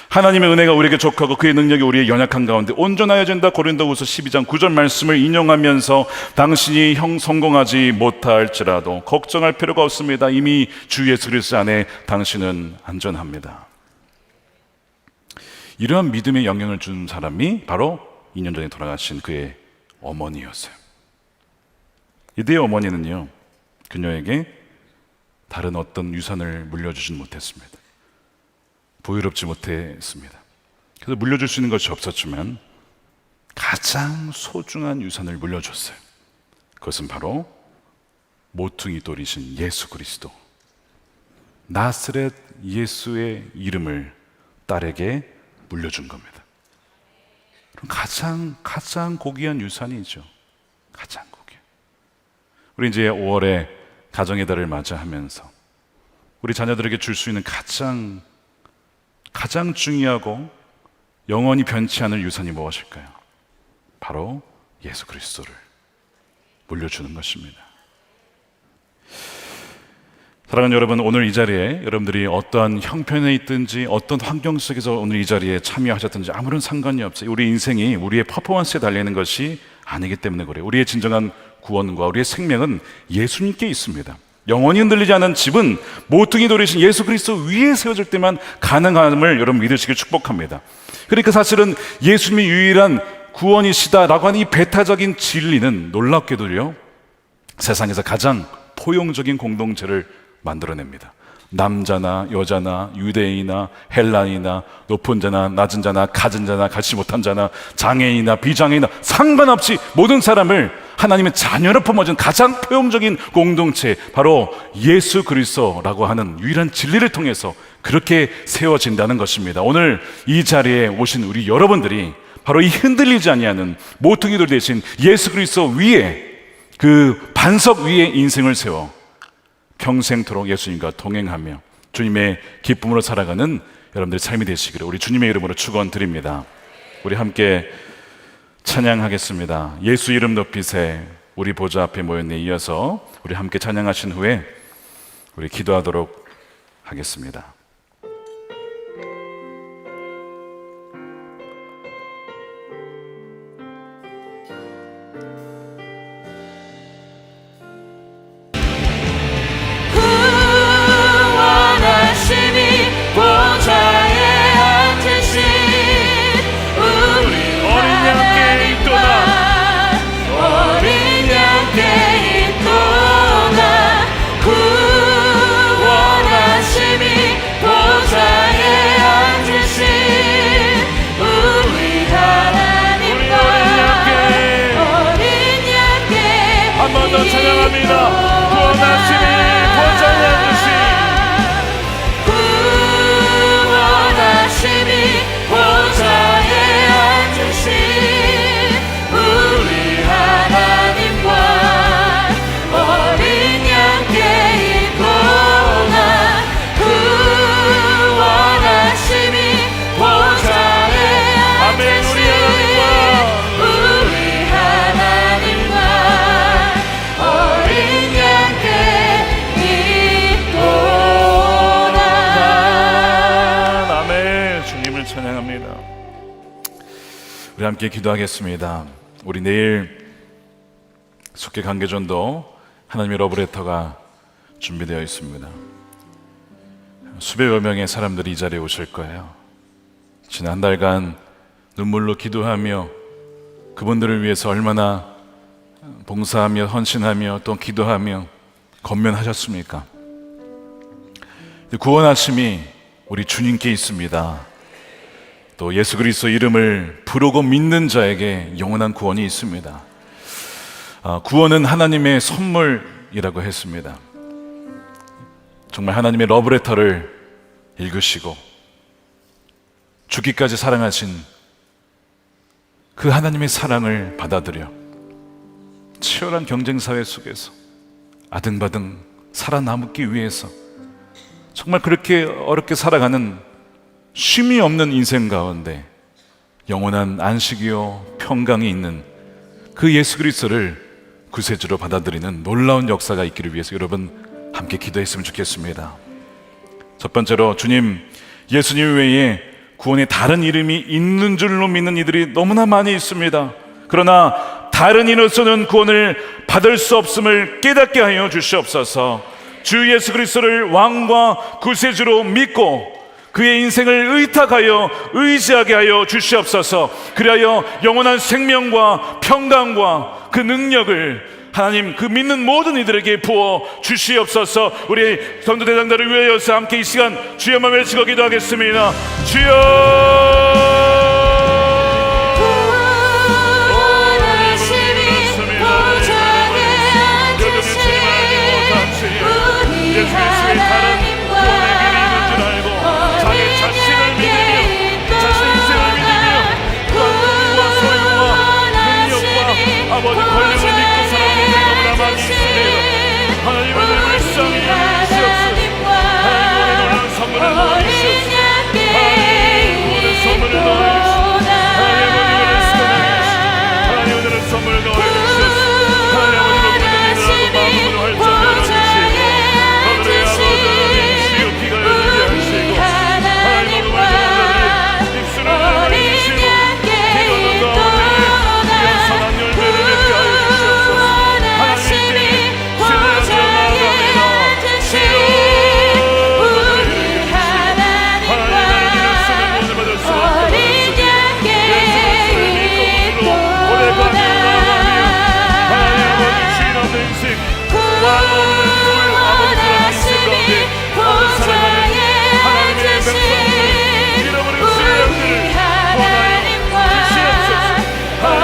하나님의 은혜가 우리에게 족하고 그의 능력이 우리의 연약한 가운데 온전하여진다. 고린도후서 12장 9절 말씀을 인용하면서 당신이 성공하지 못할지라도 걱정할 필요가 없습니다. 이미 주 예수 그리스도 안에 당신은 안전합니다. 이러한 믿음의 영향을 준 사람이 바로 2년 전에 돌아가신 그의 어머니였어요. 이들의 어머니는요, 그녀에게 다른 어떤 유산을 물려주진 못했습니다. 부유롭지 못했습니다. 그래서 물려줄 수 있는 것이 없었지만 가장 소중한 유산을 물려줬어요. 그것은 바로 모퉁이 돌이신 예수 그리스도, 나스렛 예수의 이름을 딸에게 물려준 겁니다. 그럼 가장 고귀한 유산이죠. 가장 고귀한. 우리 이제 5월에 가정의 달을 맞이하면서 우리 자녀들에게 줄 수 있는 가장 중요하고 영원히 변치 않을 유산이 무엇일까요? 바로 예수 그리스도를 물려주는 것입니다. 사랑하는 여러분, 오늘 이 자리에 여러분들이 어떠한 형편에 있든지 어떤 환경 속에서 오늘 이 자리에 참여하셨든지 아무런 상관이 없어요. 우리 인생이 우리의 퍼포먼스에 달리는 것이 아니기 때문에 그래요. 우리의 진정한 구원과 우리의 생명은 예수님께 있습니다. 영원히 흔들리지 않은 집은 모퉁이 돌이신 예수 그리스도 위에 세워질 때만 가능함을 여러분 믿으시길 축복합니다. 그러니까 사실은 예수님이 유일한 구원이시다라고 하는 이 배타적인 진리는 놀랍게도요, 세상에서 가장 포용적인 공동체를 만들어냅니다. 남자나 여자나 유대인이나 헬라인이나 높은 자나 낮은 자나 가진 자나 갖지 못한 자나 장애인이나 비장애인이나 상관없이 모든 사람을 하나님의 자녀로 품어준 가장 포용적인 공동체, 바로 예수 그리스도라고 하는 유일한 진리를 통해서 그렇게 세워진다는 것입니다. 오늘 이 자리에 오신 우리 여러분들이 바로 이 흔들리지 아니하는 모퉁이 돌 대신 예수 그리스도 위에, 그 반석 위에 인생을 세워 평생토록 예수님과 동행하며 주님의 기쁨으로 살아가는 여러분들의 삶이 되시기를 우리 주님의 이름으로 축원드립니다. 우리 함께 찬양하겠습니다. 예수 이름 높이세. 우리 보좌 앞에 모였네. 이어서 우리 함께 찬양하신 후에 우리 기도하도록 하겠습니다. 찬양합니다. 구원하심이 보좌에 앉으신 구원하심이 보좌에 앉으신 우리 하나님과 어린 양께 있구나. 구원하심이 보좌에 아멘. 우리 우리 하나님과 어린 양께 있도다. 아멘. 주님을 찬양합니다. 우리 함께 기도하겠습니다. 우리 내일 속계 관계전도 하나님의 러브레터가 준비되어 있습니다. 수백여 명의 사람들이 이 자리에 오실 거예요. 지난 한 달간 눈물로 기도하며 그분들을 위해서 얼마나 봉사하며 헌신하며 또 기도하며 권면하셨습니까? 구원하심이 우리 주님께 있습니다. 또 예수 그리스도 이름을 부르고 믿는 자에게 영원한 구원이 있습니다. 구원은 하나님의 선물이라고 했습니다. 정말 하나님의 러브레터를 읽으시고 죽기까지 사랑하신 그 하나님의 사랑을 받아들여 치열한 경쟁사회 속에서 아등바등 살아남기 위해서 정말 그렇게 어렵게 살아가는 쉼이 없는 인생 가운데 영원한 안식이요 평강이 있는 그 예수 그리스도를 구세주로 받아들이는 놀라운 역사가 있기를 위해서 여러분 함께 기도했으면 좋겠습니다. 첫 번째로 주님, 예수님 외에 구원의 다른 이름이 있는 줄로 믿는 이들이 너무나 많이 있습니다. 그러나 다른 이로서는 구원을 받을 수 없음을 깨닫게 하여 주시옵소서. 주 예수 그리스도를 왕과 구세주로 믿고 그의 인생을 의탁하여 의지하게 하여 주시옵소서. 그리하여 영원한 생명과 평강과 그 능력을 하나님 그 믿는 모든 이들에게 부어 주시옵소서. 우리 전도대장들을 위하여서 함께 이 시간 주여만 외치고 기도하겠습니다. 주여, 아버지 권력을 믿고 살아가는 너무나 많이 있습니다. 하나님의 불쌍히 여기시옵소서. 하나님 오늘 놀라운 선물을 넣어주시옵소서. 하나님 오늘 선물을 넣어주시옵소서. 하나님 오늘 수고하시옵소서. 하나님 오늘 선물을 넣어주시옵소서. 하나님 오늘 모든 일을 마음으로 활짝 열어주시고 오늘의 아버지 주여 귀가 열리게 하시고 하나님 오늘 모든 입술을 열어주시고 기도는 가운데 선한 열매를 맺게 하여 주시옵소서. 하나님께 신뢰하며 나아갑니다. 주여 우리 하나님 나를 믿었으면 오늘 받을 수 없다. 예수 그리스도를 믿고 오늘로 오래가며 나아가며 하나님 아버지 주인 없는 인생 왕 없는 굴 아버지라는 인생 가운데 아버지 살아가는 하나님의 백성들 잃어버린 신령들을 원하여 주시옵소서. 하나님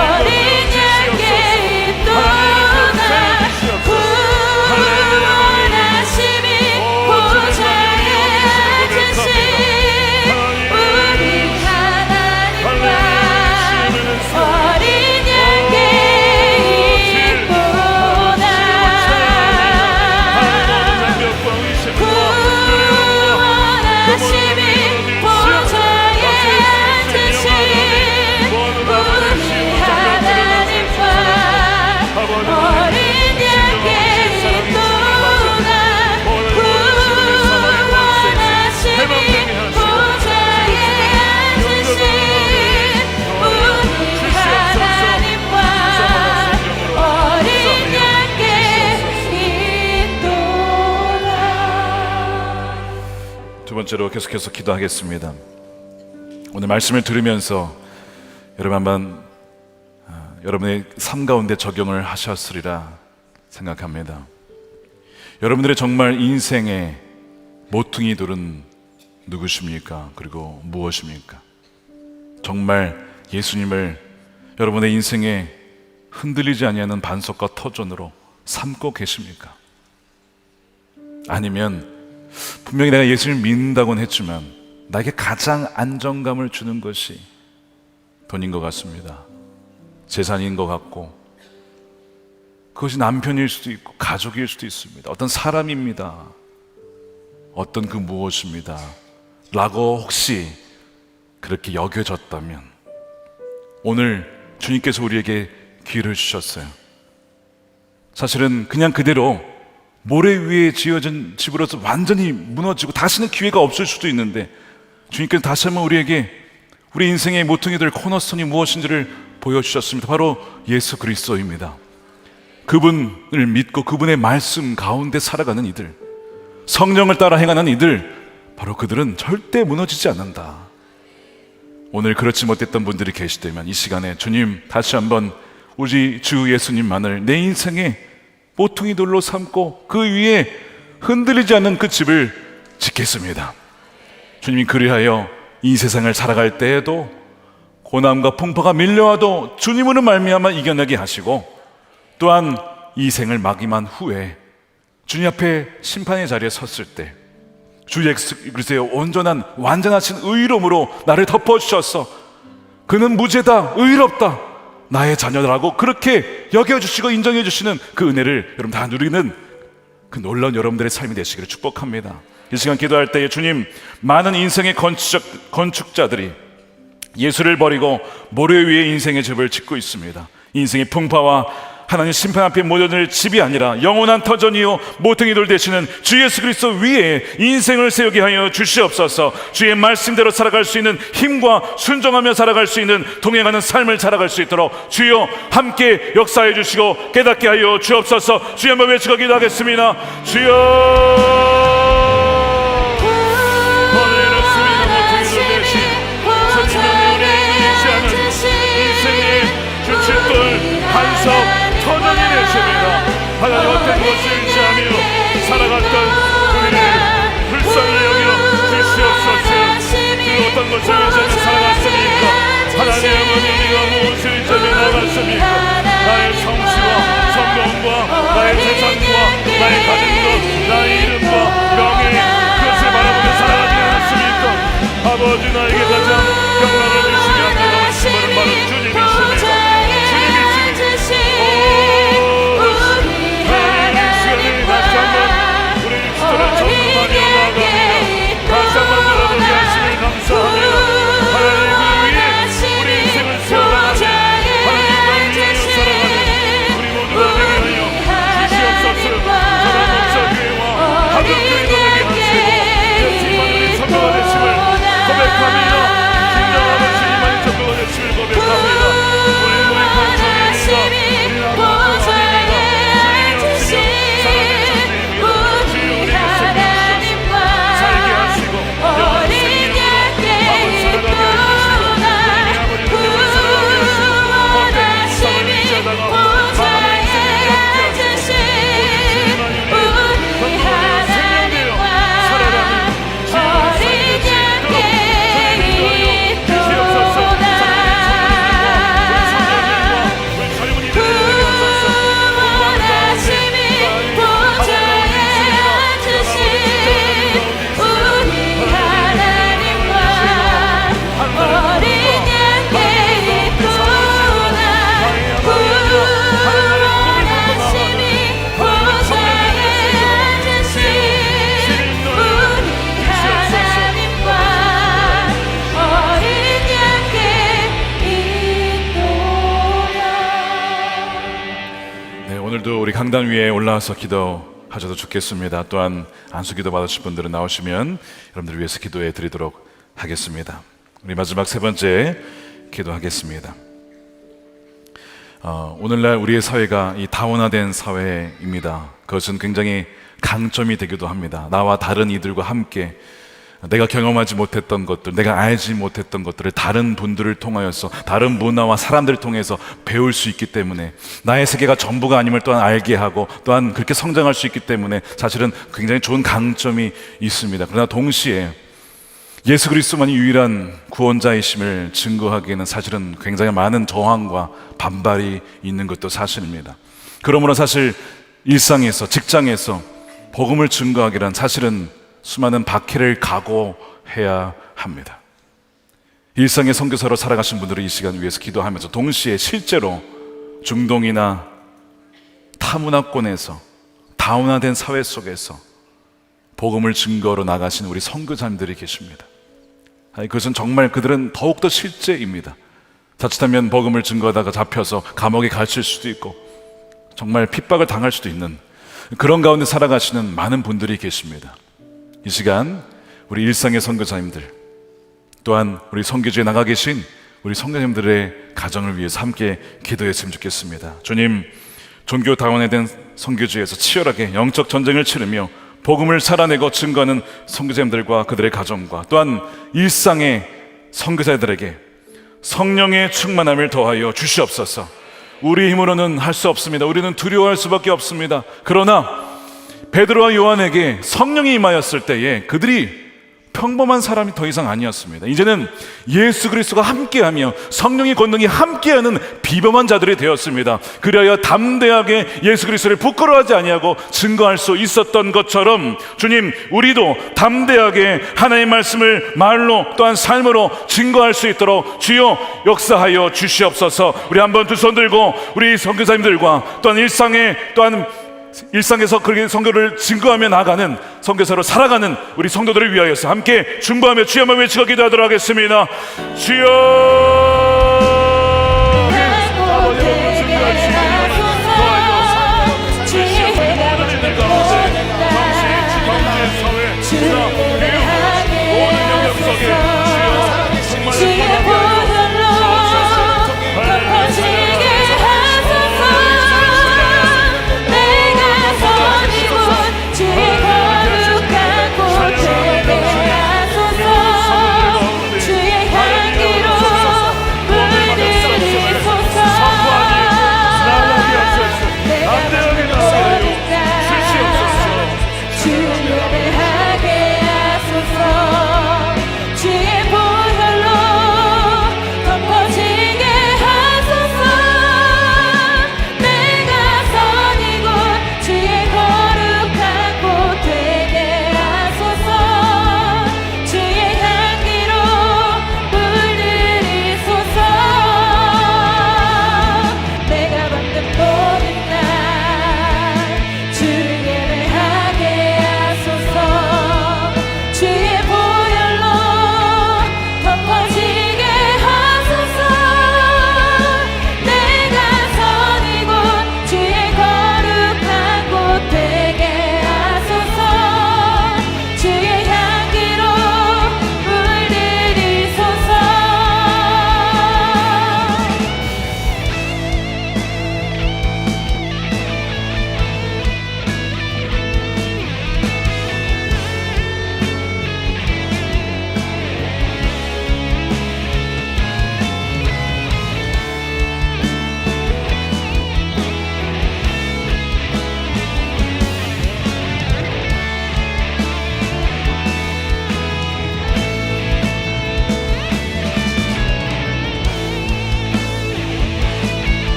두 번째로 계속해서 기도하겠습니다. 오늘 말씀을 들으면서 여러분 한번 여러분의 삶 가운데 적용을 하셨으리라 생각합니다. 여러분들의 정말 인생의 모퉁이들은 누구십니까? 그리고 무엇입니까? 정말 예수님을 여러분의 인생에 흔들리지 아니하는 반석과 터전으로 삼고 계십니까? 아니면 분명히 내가 예수를 믿는다고는 했지만 나에게 가장 안정감을 주는 것이 돈인 것 같습니다. 재산인 것 같고, 그것이 남편일 수도 있고 가족일 수도 있습니다. 어떤 사람입니다. 어떤 그 무엇입니다 라고 혹시 그렇게 여겨졌다면, 오늘 주님께서 우리에게 기회를 주셨어요. 사실은 그냥 그대로 모래 위에 지어진 집으로서 완전히 무너지고 다시는 기회가 없을 수도 있는데, 주님께서 다시 한번 우리에게 우리 인생의 모퉁이 될 코너스톤이 무엇인지를 보여주셨습니다. 바로 예수 그리스도입니다. 그분을 믿고 그분의 말씀 가운데 살아가는 이들, 성령을 따라 행하는 이들, 바로 그들은 절대 무너지지 않는다. 오늘 그렇지 못했던 분들이 계시다면 이 시간에 주님, 다시 한번 우리 주 예수님만을 내 인생의 모퉁이 돌로 삼고 그 위에 흔들리지 않는 그 집을 짓겠습니다. 주님이 그리하여 이 세상을 살아갈 때에도 고난과 풍파가 밀려와도 주님으로 말미암아 이겨내게 하시고, 또한 이 생을 막임한 후에 주님 앞에 심판의 자리에 섰을 때 주 예수 그리스도의 온전한 완전하신 의로움으로 나를 덮어주셔서 그는 무죄다, 의롭다, 나의 자녀라고 그렇게 여겨주시고 인정해주시는 그 은혜를 여러분 다 누리는 그 놀라운 여러분들의 삶이 되시기를 축복합니다. 이 시간 기도할 때에 주님, 많은 인생의 건축자들이 예수를 버리고 모래 위에 인생의 집을 짓고 있습니다. 인생의 풍파와 하나님 심판 앞에 모여들 집이 아니라 영원한 터전이요 모퉁이 돌 되시는 주 예수 그리스도 위에 인생을 세우게 하여 주시옵소서. 주의 말씀대로 살아갈 수 있는 힘과 순종하며 살아갈 수 있는 동행하는 삶을 살아갈 수 있도록 주여 함께 역사해 주시고 깨닫게 하여 주옵소서. 주여 한번 외치고 기도하겠습니다. 주여, 터전이 되십니다. 하나님 어떤 것을 의지하며 살아갔던 우리를 불쌍히 여겨 주시옵소서. 그 어떤 것을 의지하며 살아갔습니까? 하나님 아버지가 무엇을 의지하며 나갔습니까? 나의 성취와 성공과 나의 재산과 나의 가정과 나의 이름과 명예, 그것을 바라보며 살아가지 않았습니까? 아버지, 나에게 가장 영광을 주시며 안녕하신 신분은 바로 주님이십니다. 우리 강단 위에 올라와서 기도하셔도 좋겠습니다. 또한 안수기도 받으실 분들은 나오시면 여러분들 위해서 기도해 드리도록 하겠습니다. 우리 마지막 세 번째 기도하겠습니다. 오늘날 우리의 사회가 이 다원화된 사회입니다. 그것은 굉장히 강점이 되기도 합니다. 나와 다른 이들과 함께 내가 경험하지 못했던 것들, 내가 알지 못했던 것들을 다른 분들을 통하여서, 다른 문화와 사람들을 통해서 배울 수 있기 때문에 나의 세계가 전부가 아님을 또한 알게 하고, 또한 그렇게 성장할 수 있기 때문에 사실은 굉장히 좋은 강점이 있습니다. 그러나 동시에 예수 그리스도만이 유일한 구원자이심을 증거하기에는 사실은 굉장히 많은 저항과 반발이 있는 것도 사실입니다. 그러므로 사실 일상에서, 직장에서 복음을 증거하기란 사실은 수많은 박해를 각오해야 합니다. 일상의 선교사로 살아가신 분들은 이 시간 위해서 기도하면서 동시에 실제로 중동이나 타문화권에서 다운화된 사회 속에서 복음을 증거로 나가신 우리 선교사님들이 계십니다. 그것은 정말 그들은 더욱더 실제입니다. 자칫하면 복음을 증거하다가 잡혀서 감옥에 갇힐 수도 있고 정말 핍박을 당할 수도 있는 그런 가운데 살아가시는 많은 분들이 계십니다. 이 시간 우리 일상의 선교사님들 또한 우리 선교지에 나가 계신 우리 선교사님들의 가정을 위해서 함께 기도했으면 좋겠습니다. 주님, 종교 다원화된 선교지에서 치열하게 영적 전쟁을 치르며 복음을 살아내고 증거하는 선교사님들과 그들의 가정과 또한 일상의 선교사들에게 성령의 충만함을 더하여 주시옵소서. 우리 힘으로는 할 수 없습니다. 우리는 두려워할 수밖에 없습니다. 그러나 베드로와 요한에게 성령이 임하였을 때에 그들이 평범한 사람이 더 이상 아니었습니다. 이제는 예수 그리스도가 함께하며 성령의 권능이 함께하는 비범한 자들이 되었습니다. 그리하여 담대하게 예수 그리스도를 부끄러워하지 아니하고 증거할 수 있었던 것처럼 주님, 우리도 담대하게 하나님의 말씀을 말로 또한 삶으로 증거할 수 있도록 주여 역사하여 주시옵소서. 우리 한번 두 손 들고 우리 선교사님들과 또한 일상에서 그렇게 선교를 증거하며 나가는 선교사로 살아가는 우리 성도들을 위하여서 함께 중보하며 주여 한번 외치고 기도하도록 하겠습니다. 주여